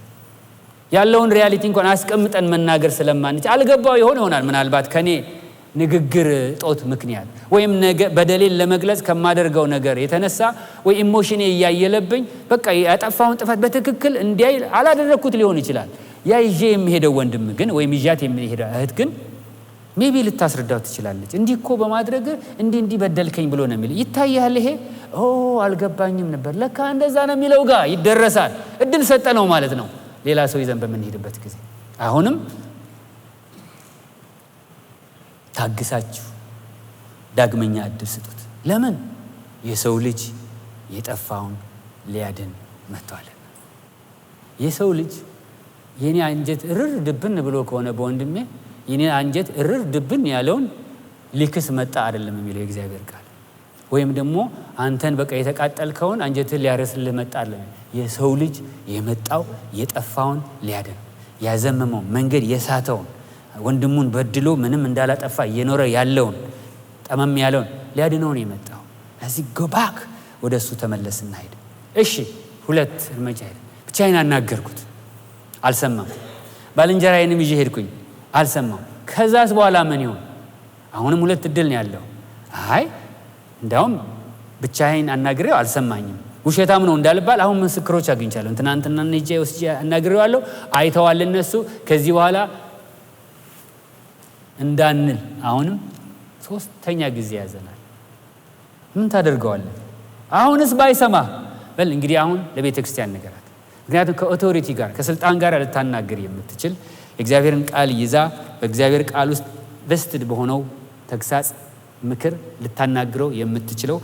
ያለውን ሪያሊቲ እንኳን አስቀምጠን መናገር ስለማንችል አልገባው ይሆናል ምናልባት ከኔ ንግግር ጦት ምክንያት ወይም በደሌን ለመግለጽ ከማደርገው ነገር የተነሳ ወይ ኢሞሽኔ እያየለብኝ በቃ ያጠፋውን ጥፋት በትክክል እንዲያይ አላደረኩት ሊሆን ይችላል። ያ ይዤ የሚሄደው ወንድም ግን ወይም ይዣት የሚሄደው እህት ግን ሜቢ ልታስረዳው ትችላለች። እንዲህ እኮ በማድረግ እንዲህ በደልከኝ ብሎ ነው የሚል ይታያል። ይሄ አልገባኝም ነበር ለካ እንደዛ ነው የሚለው ጋር ይደረሳል። እድል ሰጠ ነው ማለት ነው። ሌላ ሰው ይዘን በምንሄድበት ጊዜ አሁንም ታግሳችሁ ዳግመኛ እድል ስጡት። ለምን? የሰው ልጅ የጠፋውን ሊያድን መጥቷልና። የሰው ልጅ የኔ አንጀት እርር ድብን ብሎ ከሆነ በወንድሜ የኔ አንጀት እርር ድብን ያለውን ሊክስ መጣ አይደለም የሚለው የእግዚአብሔር ቃል። ወይም ደግሞ አንተን በቃ የተቃጠልከውን አንጀትን ሊያረስልህ መጣ አይደለም። የሰው ልጅ የመጣው የጠፋውን ሊያድን፣ ያዘመመው መንገድ የሳተውን ወንድሙን በድሎ ምንም እንዳላጠፋ እየኖረ ያለውን ጠመም ያለውን ሊያድነው ነው የመጣው። እዚህ ጎባክ ወደሱ ተመለስና ሄደ። እሺ ሁለት እርምጃ ሄደ። ብቻዬን አናገርኩት፣ አልሰማም። ባልንጀራዬንም ይዤ ሄድኩኝ፣ አልሰማም። ከዛስ በኋላ ምን ይሆን? አሁንም ሁለት እድል ነው ያለው። እንዳውም ብቻዬን አናግሬው አልሰማኝም፣ ውሸታም ነው እንዳልባል አሁን ምስክሮች አግኝቻለሁ። ትናንትና ነጄ ወስጄ አናግሬዋለሁ፣ አይተዋል እነሱ። ከዚህ በኋላ እንዳንል አሁንም ሶስተኛ ጊዜ ያዘናል። ምን ታደርገዋለህ? አሁንስ ባይሰማ በል እንግዲህ አሁን ለቤተ ክርስቲያን ነገራት። ምክንያቱም ከኦቶሪቲ ጋር ከስልጣን ጋር ልታናገር የምትችል የእግዚአብሔርን ቃል ይዛ በእግዚአብሔር ቃል ውስጥ በስትድ በሆነው ተግሳጽ ምክር ልታናግረው የምትችለው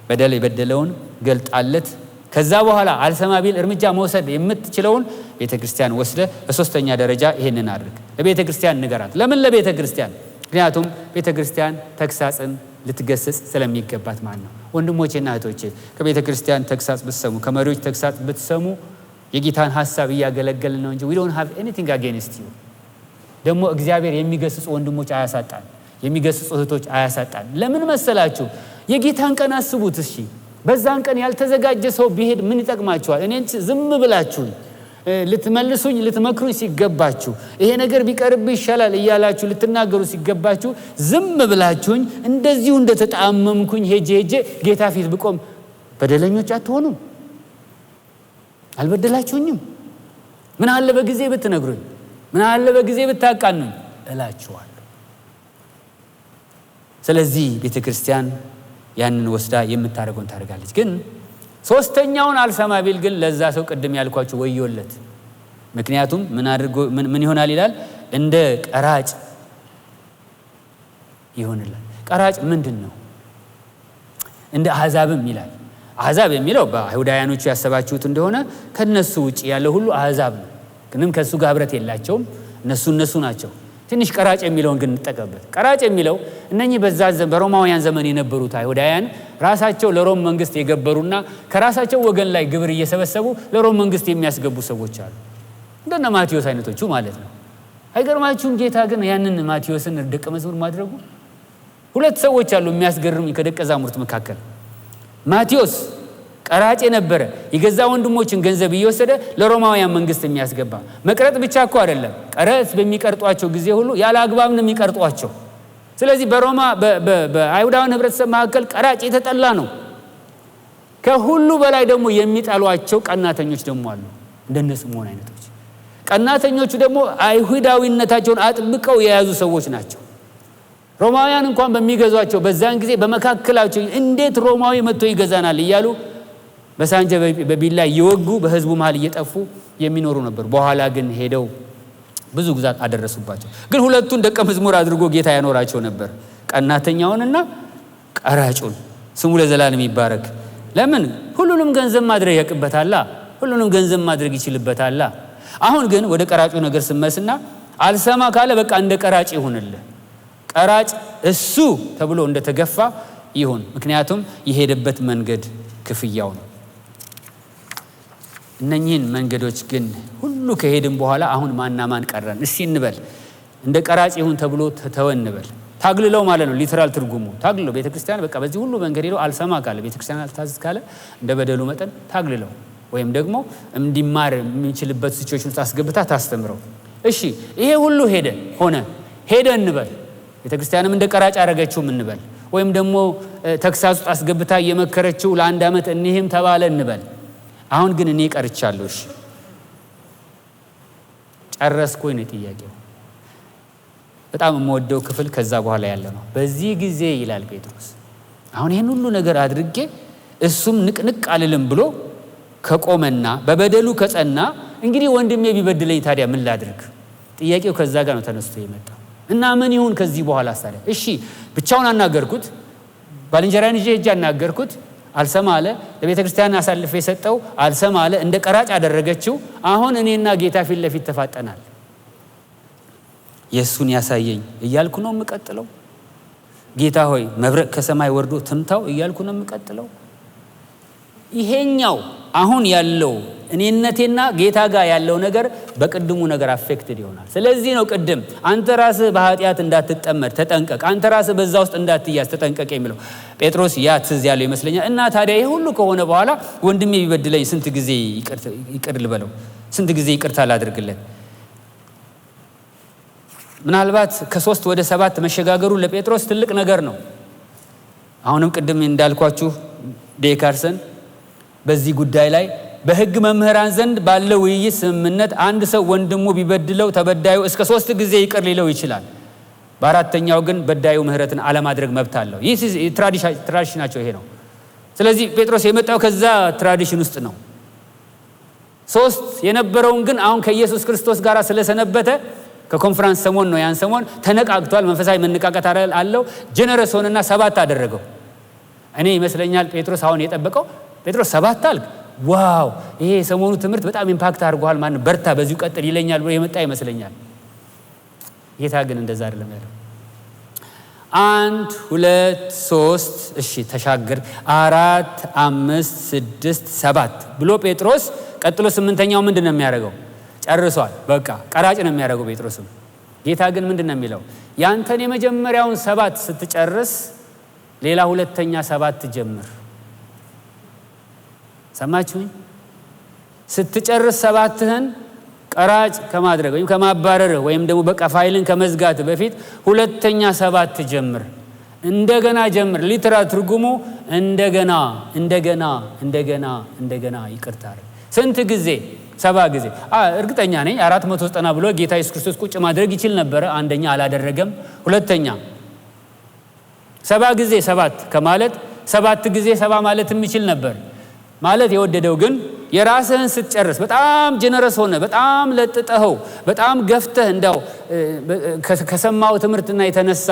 በደል የበደለውን ገልጣለት ከዛ በኋላ አልሰማ ቢል እርምጃ መውሰድ የምትችለውን ቤተክርስቲያን ወስደ በሶስተኛ ደረጃ ይሄንን አድርግ። ለቤተክርስቲያን ንገራት። ለምን ለቤተክርስቲያን? ምክንያቱም ቤተክርስቲያን ተግሳጽን ልትገስጽ ስለሚገባት ማለት ነው። ወንድሞቼና እህቶቼ ከቤተ ክርስቲያን ተግሳጽ ብትሰሙ፣ ከመሪዎች ተግሳጽ ብትሰሙ የጌታን ሐሳብ እያገለገልን ነው እንጂ we don't have anything against you። ደግሞ እግዚአብሔር የሚገስጹ ወንድሞች አያሳጣን፣ የሚገስጹ እህቶች አያሳጣን። ለምን መሰላችሁ? የጌታን ቀን አስቡት። እሺ በዛን ቀን ያልተዘጋጀ ሰው ቢሄድ ምን ይጠቅማችኋል? እኔን ዝም ብላችሁኝ ልትመልሱኝ ልትመክሩኝ ሲገባችሁ፣ ይሄ ነገር ቢቀርብ ይሻላል እያላችሁ ልትናገሩ ሲገባችሁ ዝም ብላችሁኝ እንደዚሁ እንደተጣመምኩኝ ሄጄ ጌታ ፊት ብቆም በደለኞች አትሆኑም? አልበደላችሁኝም? ምን አለ በጊዜ ብትነግሩኝ፣ ምን አለ በጊዜ ብታቃኑኝ እላችኋለሁ። ስለዚህ ቤተክርስቲያን ያንን ወስዳ የምታደርገውን ታደርጋለች። ግን ሶስተኛውን አልሰማ ቢል ግን ለዛ ሰው ቅድም ያልኳችሁ ወዮለት። ምክንያቱም ምን ይሆናል ይላል? እንደ ቀራጭ ይሆንላል። ቀራጭ ምንድን ነው? እንደ አሕዛብም ይላል። አሕዛብ የሚለው በአይሁዳውያኖቹ ያሰባችሁት እንደሆነ ከነሱ ውጪ ያለው ሁሉ አሕዛብ ነው። ግንም ከሱ ጋር ህብረት የላቸውም። እነሱ ናቸው። ትንሽ ቀራጭ የሚለውን ግን እንጠቀምበት። ቀራጭ የሚለው እነኚህ በሮማውያን ዘመን የነበሩት አይሁዳውያን ራሳቸው ለሮም መንግስት የገበሩና ከራሳቸው ወገን ላይ ግብር እየሰበሰቡ ለሮም መንግስት የሚያስገቡ ሰዎች አሉ። እንደነ ማቴዎስ አይነቶቹ ማለት ነው። አይገርማችሁም? ጌታ ግን ያንን ማቴዎስን ደቀ መዝሙር ማድረጉ። ሁለት ሰዎች አሉ የሚያስገርሙ ከደቀ መዛሙርት መካከል። ማቴዎስ ቀራጭ ነበረ። የገዛ ወንድሞችን ገንዘብ እየወሰደ ለሮማውያን መንግስት የሚያስገባ። መቅረጥ ብቻ እኮ አይደለም፣ ቀረጥ በሚቀርጧቸው ጊዜ ሁሉ ያለ አግባብ ነው የሚቀርጧቸው። ስለዚህ በአይሁዳውያን ህብረተሰብ መካከል ቀራጭ የተጠላ ነው። ከሁሉ በላይ ደግሞ የሚጠሏቸው ቀናተኞች ደግሞ አሉ፣ እንደነ ስምዖን አይነቶች። ቀናተኞቹ ደግሞ አይሁዳዊነታቸውን አጥብቀው የያዙ ሰዎች ናቸው። ሮማውያን እንኳን በሚገዟቸው በዛን ጊዜ በመካከላቸው እንዴት ሮማዊ መጥቶ ይገዛናል እያሉ በሳንጃ በቢላ እየወጉ በህዝቡ መሃል እየጠፉ የሚኖሩ ነበር። በኋላ ግን ሄደው ብዙ ግዛት አደረሱባቸው። ግን ሁለቱን ደቀ መዝሙር አድርጎ ጌታ ያኖራቸው ነበር፣ ቀናተኛውንና ቀራጩን። ስሙ ለዘላለም ይባረክ። ለምን? ሁሉንም ገንዘብ ማድረግ ያቅበታላ፣ ሁሉንም ገንዘብ ማድረግ ይችልበታላ። አሁን ግን ወደ ቀራጩ ነገር ስመስና አልሰማ ካለ በቃ እንደ ቀራጭ ይሁንልህ። ቀራጭ እሱ ተብሎ እንደተገፋ ይሁን። ምክንያቱም የሄደበት መንገድ ክፍያው ነው። እነኚህን መንገዶች ግን ሁሉ ከሄድን በኋላ አሁን ማን ቀረን? እስቲ እንበል። እንደ ቀራጭ ይሁን ተብሎ ተተወ እንበል። ታግልለው ማለት ነው ሊተራል ትርጉሙ። ታግልለው ቤተክርስቲያን በቃ በዚህ ሁሉ መንገድ ሄዶ አልሰማ ካለ፣ ቤተክርስቲያን አልታዘዝ ካለ እንደ በደሉ መጠን ታግልለው፣ ወይም ደግሞ እንዲማር የሚችልበት ሲቹዌሽን ውስጥ አስገብታ ታስተምረው። እሺ ይሄ ሁሉ ሄደ እንበል። ቤተክርስቲያንም እንደ ቀራጭ አረገችው እንበል። ወይም ደግሞ ተክሳስ ውስጥ አስገብታ እየመከረችው ለአንድ ዓመት እንሂም ተባለ እንበል። አሁን ግን እኔ ቀርቻለሁ። እሺ ጨረስኩኝ ነው ጥያቄው። በጣም የምወደው ክፍል ከዛ በኋላ ያለ ነው። በዚህ ጊዜ ይላል ጴጥሮስ፣ አሁን ይሄን ሁሉ ነገር አድርጌ እሱም ንቅንቅ አልልም ብሎ ከቆመና በበደሉ ከጸና፣ እንግዲህ ወንድሜ ቢበድለኝ ታዲያ ምን ላድርግ? ጥያቄው ከዛ ጋር ነው ተነስቶ የመጣው። እና ምን ይሁን ከዚህ በኋላ ታዲያ? እሺ ብቻውን አናገርኩት፣ ባልንጀራዬን ይዤ ሄጄ አናገርኩት፣ አልሰማ አለ። ለቤተ ክርስቲያን አሳልፌ ሰጠው፣ አልሰማ አለ። እንደ ቀራጭ አደረገችው። አሁን እኔና ጌታ ፊት ለፊት ተፋጠናል። የእሱን ያሳየኝ እያልኩ ነው የምቀጥለው? ጌታ ሆይ መብረቅ ከሰማይ ወርዶ ትምታው እያልኩ ነው የምቀጥለው? ይሄኛው አሁን ያለው እኔነቴና ጌታ ጋር ያለው ነገር በቅድሙ ነገር አፌክትድ ይሆናል። ስለዚህ ነው ቅድም አንተ ራስህ በኃጢአት እንዳትጠመድ ተጠንቀቅ፣ አንተ ራስህ በዛ ውስጥ እንዳትያዝ ተጠንቀቅ የሚለው ጴጥሮስ ያ ትዝ ያለው ይመስለኛል። እና ታዲያ ይሄ ሁሉ ከሆነ በኋላ ወንድሜ ቢበድለኝ ስንት ጊዜ ይቅር ልበለው? ስንት ጊዜ ይቅርታ ላድርግለት? ምናልባት ከ3 ወደ 7 መሸጋገሩ ለጴጥሮስ ትልቅ ነገር ነው። አሁንም ቅድም እንዳልኳችሁ ዴካርሰን በዚህ ጉዳይ ላይ በሕግ መምህራን ዘንድ ባለው ውይይት ስምምነት አንድ ሰው ወንድሙ ቢበድለው ተበዳዩ እስከ 3 ጊዜ ይቅር ሊለው ይችላል። በአራተኛው ግን በዳዩ ምህረትን አለማድረግ መብት አለው። ይህ ትራዲሽናቸው ይሄ ነው። ስለዚህ ጴጥሮስ የመጣው ከዛ ትራዲሽን ውስጥ ነው። 3 የነበረውን ግን አሁን ከኢየሱስ ክርስቶስ ጋር ስለሰነበተ ከኮንፈረንስ ሰሞን ነው፣ ያን ሰሞን ተነቃቅቷል። መንፈሳዊ መነቃቀት አለው። ጀነረስ ሆነና 7 አደረገው። እኔ ይመስለኛል ጴጥሮስ አሁን የጠበቀው ጴጥሮስ 7 አልክ፣ ዋው ይሄ የሰሞኑ ትምህርት በጣም ኢምፓክት አድርጓል፣ ማን በርታ በዚሁ ቀጥል ይለኛል ብሎ የመጣ ይመስለኛል። ጌታ ግን እንደዛ አይደለም ያለው። 1 2 3 እሺ ተሻገር 4 5 6 7 ብሎ ጴጥሮስ ቀጥሎ 8ኛው ምንድነው የሚያደርገው? ጨርሷል። በቃ ቀራጭ ነው የሚያደርገው ጴጥሮስም። ጌታ ግን ምንድነው የሚለው? ያንተን የመጀመሪያውን 7 ስትጨርስ ሌላ ሁለተኛ 7 ጀምር። ሰማችሁኝ? ስትጨርስ 7ህን ቀራጭ ከማድረግ ወይም ከማባረር ወይም ደግሞ በቃ ፋይልን ከመዝጋት በፊት ሁለተኛ 7 ጀምር። እንደገና ጀምር። ሊትራል ትርጉሙ እንደገና እንደገና እንደገና እንደገና ይቅርታ። ስንት ጊዜ? 7 ጊዜ። እርግጠኛ ነኝ 490 ብሎ ጌታ ኢየሱስ ክርስቶስ ቁጭ ማድረግ ይችል ነበር። አንደኛ አላደረገም። ሁለተኛ 7 ጊዜ 7 ከማለት 7 ጊዜ 7 ማለትም ይችል ነበር። ማለት የወደደው ግን የራስህን ስትጨርስ በጣም ጀነረስ ሆነ፣ በጣም ለጥጠኸው፣ በጣም ገፍተህ እንዳው ከሰማው ትምህርትና የተነሳ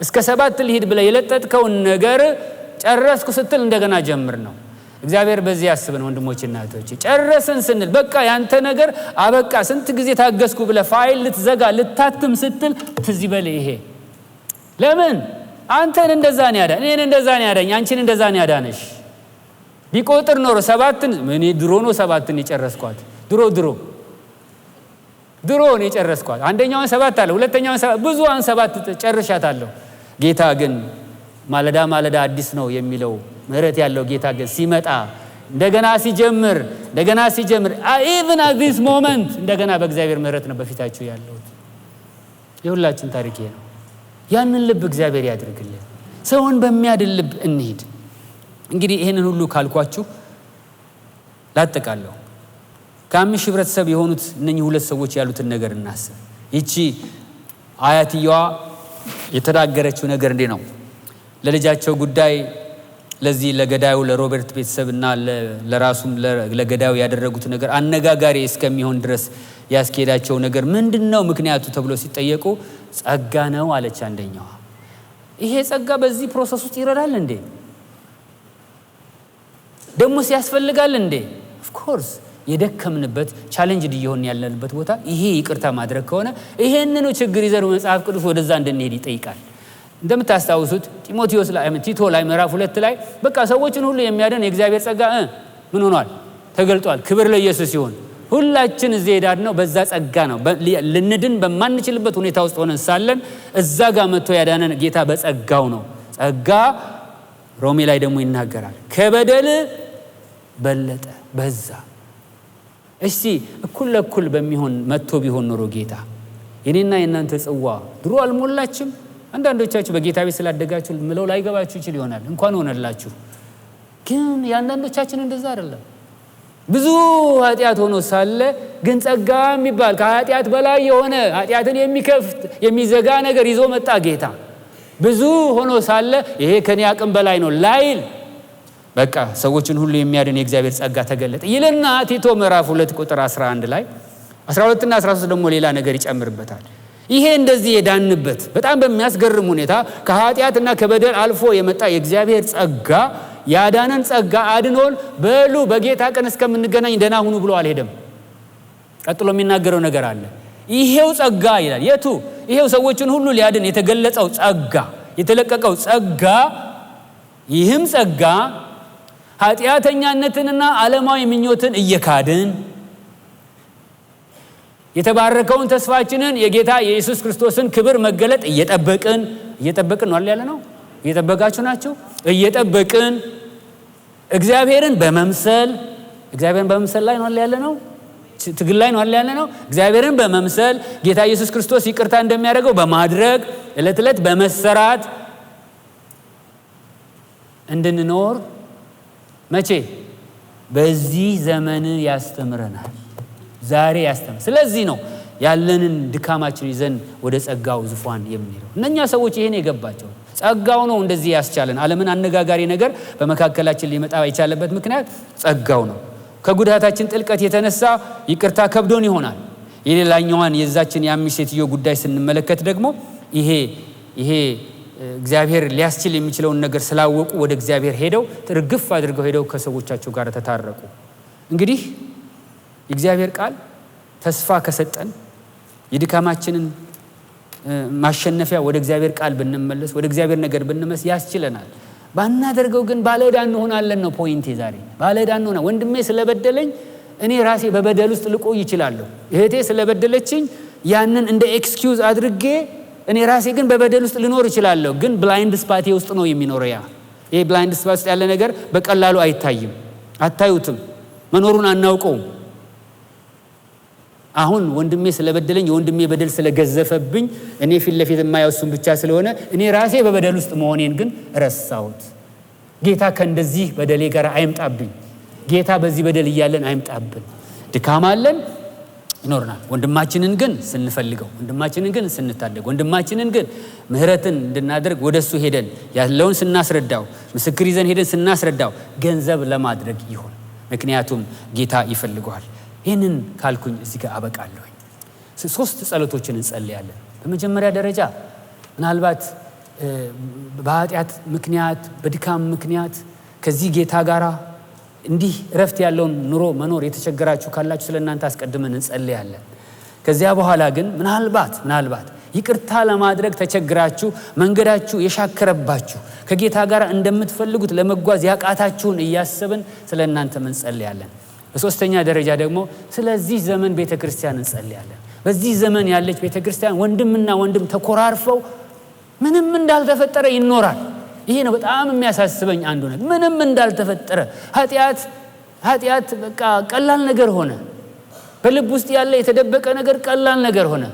እስከ 7 ልሂድ ብለህ የለጠጥከውን ነገር ጨረስኩ ስትል እንደገና ጀምር ነው። እግዚአብሔር በዚህ ያስበን ወንድሞችና እህቶች። ጨረስን ስንል በቃ ያንተ ነገር አበቃ፣ ስንት ጊዜ ታገስኩ ብለህ ፋይል ልትዘጋ ልታትም ስትል ትዝ ይበል ይሄ። ለምን አንተን እንደዛ ነው ያዳን፣ እኔን እንደዛ ነው ያዳኝ፣ አንቺን እንደዛ ነው ያዳነሽ። ቢቆጥር ኖሮ 7ን እኔ ድሮ ነው 7ን የጨረስኳት። ድሮ ነው የጨረስኳት። አንደኛውን 7 አለ፣ ሁለተኛውን 7 ብዙዋን 7 ጨርሻታለሁ። ጌታ ግን ማለዳ ማለዳ አዲስ ነው የሚለው ምህረት ያለው ጌታ ግን ሲመጣ እንደገና ሲጀምር even at this moment እንደገና በእግዚአብሔር ምህረት ነው በፊታችሁ ያለው። የሁላችን ታሪክ ይሄ ነው። ያንን ልብ እግዚአብሔር ያድርግልን። ሰውን በሚያድል ልብ እንሂድ። እንግዲህ ይሄንን ሁሉ ካልኳችሁ ላጠቃለሁ። ከአምስት ህብረተሰብ የሆኑት እነኚህ ሁለት ሰዎች ያሉትን ነገር እናስብ። ይቺ አያትየዋ የተናገረችው ነገር እንዴ ነው? ለልጃቸው ጉዳይ ለዚህ ለገዳዩ ለሮበርት ቤተሰብና ለራሱም ለገዳዩ ያደረጉት ነገር አነጋጋሪ እስከሚሆን ድረስ ያስኬዳቸው ነገር ምንድነው ምክንያቱ ተብሎ ሲጠየቁ ጸጋ ነው አለች አንደኛዋ። ይሄ ጸጋ በዚህ ፕሮሰስ ውስጥ ይረዳል እንዴ? ደሞ ሲያስፈልጋል እንዴ? ኦፍ ኮርስ የደከምንበት ቻሌንጅ እየሆነ ያለንበት ቦታ ይሄ ይቅርታ ማድረግ ከሆነ ይሄንኑ ችግር ይዘሩ መጽሐፍ ቅዱስ ወደዛ እንድንሄድ ይጠይቃል። እንደምታስታውሱት ጢሞቴዎስ ላይ ቲቶ ላይ ምዕራፍ 2 ላይ በቃ ሰዎችን ሁሉ የሚያድን የእግዚአብሔር ጸጋ ምን ሆኗል? ተገልጧል። ክብር ለኢየሱስ ይሁን። ሁላችን እዚህ ሄዳድነው በዛ ጸጋ ነው። ልንድን በማንችልበት ሁኔታ ውስጥ ሆነን ሳለን እዛ ጋር መጥቶ ያዳነን ጌታ በጸጋው ነው። ጸጋ ሮሜ ላይ ደግሞ ይናገራል ከበደል በለጠ በዛ። እሺ እኩል ለኩል በሚሆን መጥቶ ቢሆን ኖሮ ጌታ የኔና የናንተ ጽዋ ድሮ አልሞላችም? አንዳንዶቻችሁ በጌታ ቤት ስላደጋችሁ ምለው ላይገባችሁ ይችል ይሆናል። እንኳን ሆነላችሁ። ግን ያንዳንዶቻችን እንደዛ አይደለም። ብዙ ኃጢአት ሆኖ ሳለ ግን ጸጋ የሚባል ከኃጢአት በላይ የሆነ ኃጢአትን የሚከፍት የሚዘጋ ነገር ይዞ መጣ ጌታ። ብዙ ሆኖ ሳለ ይሄ ከኔ አቅም በላይ ነው ላይል በቃ ሰዎችን ሁሉ የሚያድን የእግዚአብሔር ጸጋ ተገለጠ ይልና ቲቶ ምዕራፍ 2 ቁጥር 11 ላይ 12 እና 13 ደግሞ ሌላ ነገር ይጨምርበታል። ይሄ እንደዚህ የዳንበት በጣም በሚያስገርም ሁኔታ ከኃጢአትና ከበደል አልፎ የመጣ የእግዚአብሔር ጸጋ ያዳነን ጸጋ አድኖን በሉ በጌታ ቀን እስከምንገናኝ ደህና ሁኑ ብሎ አልሄደም። ቀጥሎ የሚናገረው ነገር አለ። ይሄው ጸጋ ይላል። የቱ? ይሄው ሰዎችን ሁሉ ሊያድን የተገለጸው ጸጋ፣ የተለቀቀው ጸጋ። ይህም ጸጋ ኃጢአተኛነትንና ዓለማዊ ምኞትን እየካድን የተባረከውን ተስፋችንን የጌታ የኢየሱስ ክርስቶስን ክብር መገለጥ እየጠበቅን ነው ያለ ነው። እየጠበቃችሁ ናችሁ? እየጠበቅን እግዚአብሔርን በመምሰል ላይ ነው ያለ ነው። ትግል ላይ ነው ያለ ነው። እግዚአብሔርን በመምሰል ጌታ ኢየሱስ ክርስቶስ ይቅርታ እንደሚያደርገው በማድረግ ዕለት ዕለት በመሰራት እንድንኖር መቼ? በዚህ ዘመን ያስተምረናል። ዛሬ ያስተምር። ስለዚህ ነው ያለንን ድካማችን ይዘን ወደ ጸጋው ዙፋን የምንሄደው። እነኛ ሰዎች ይሄን የገባቸው ጸጋው ነው እንደዚህ ያስቻለን። ዓለምን አነጋጋሪ ነገር በመካከላችን ሊመጣ የቻለበት ምክንያት ጸጋው ነው። ከጉዳታችን ጥልቀት የተነሳ ይቅርታ ከብዶን ይሆናል። የሌላኛዋን የዛችን የአምስት ሴትዮ ጉዳይ ስንመለከት ደግሞ ይሄ እግዚአብሔር ሊያስችል የሚችለውን ነገር ስላወቁ ወደ እግዚአብሔር ሄደው ጥርግፍ አድርገው ሄደው ከሰዎቻቸው ጋር ተታረቁ። እንግዲህ የእግዚአብሔር ቃል ተስፋ ከሰጠን የድካማችንን ማሸነፊያ ወደ እግዚአብሔር ቃል ብንመለስ ወደ እግዚአብሔር ነገር ብንመስ ያስችለናል። ባናደርገው ግን ባለዕዳ እንሆናለን ነው ፖይንቴ ዛሬ። ባለዕዳ እንሆናለን። ወንድሜ ስለበደለኝ እኔ ራሴ በበደል ውስጥ ልቆይ ይችላልሁ። እህቴ ስለበደለችኝ ያንን እንደ ኤክስኪውዝ አድርጌ እኔ ራሴ ግን በበደል ውስጥ ልኖር ይችላልሁ። ግን ብላይንድ ስፓቴ ውስጥ ነው የሚኖረው። ይሄ ብላይንድ ስፓት ውስጥ ያለ ነገር በቀላሉ አይታይም። አታዩትም፣ መኖሩን አናውቀውም። አሁን ወንድሜ ስለበደለኝ የወንድሜ በደል ስለገዘፈብኝ እኔ ፊት ለፊት የማየው እሱን ብቻ ስለሆነ እኔ ራሴ በበደል ውስጥ መሆኔን ግን ረሳሁት። ጌታ ከእንደዚህ በደሌ ጋር አይምጣብኝ። ጌታ በዚህ በደል እያለን አይምጣብን። ድካም አለን ይኖርናል። ወንድማችንን ግን ስንፈልገው፣ ወንድማችንን ግን ስንታደግ፣ ወንድማችንን ግን ምህረትን እንድናደርግ ወደሱ ሄደን ያለውን ስናስረዳው፣ ምስክር ይዘን ሄደን ስናስረዳው ገንዘብ ለማድረግ ይሁን። ምክንያቱም ጌታ ይፈልገዋል። ይህንን ካልኩኝ እዚህ ጋር አበቃለሁ። 3 ጸሎቶችን እንጸልያለን። በመጀመሪያ ደረጃ ምናልባት በኃጢአት ምክንያት በድካም ምክንያት ከዚህ ጌታ ጋራ እንዲህ ረፍት ያለውን ኑሮ መኖር የተቸገራችሁ ካላችሁ ስለእናንተ አስቀድመን እንጸልያለን። ከዚያ በኋላ ግን ምናልባት ይቅርታ ለማድረግ ተቸግራችሁ መንገዳችሁ የሻከረባችሁ ከጌታ ጋር እንደምትፈልጉት ለመጓዝ ያቃታችሁን እያሰብን ስለእናንተ እንጸልያለን። በሶስተኛ ደረጃ ደግሞ ስለዚህ ዘመን ቤተክርስቲያን እንጸልያለን። በዚህ ዘመን ያለች ቤተክርስቲያን ወንድምና ወንድም ተኮራርፈው ምንም እንዳልተፈጠረ ይኖራል። ይሄ ነው በጣም የሚያሳስበኝ አንዱ ነገር። ምንም እንዳልተፈጠረ ኃጢአት በቃ ቀላል ነገር ሆነ። በልብ ውስጥ ያለ የተደበቀ ነገር ቀላል ነገር ሆነ።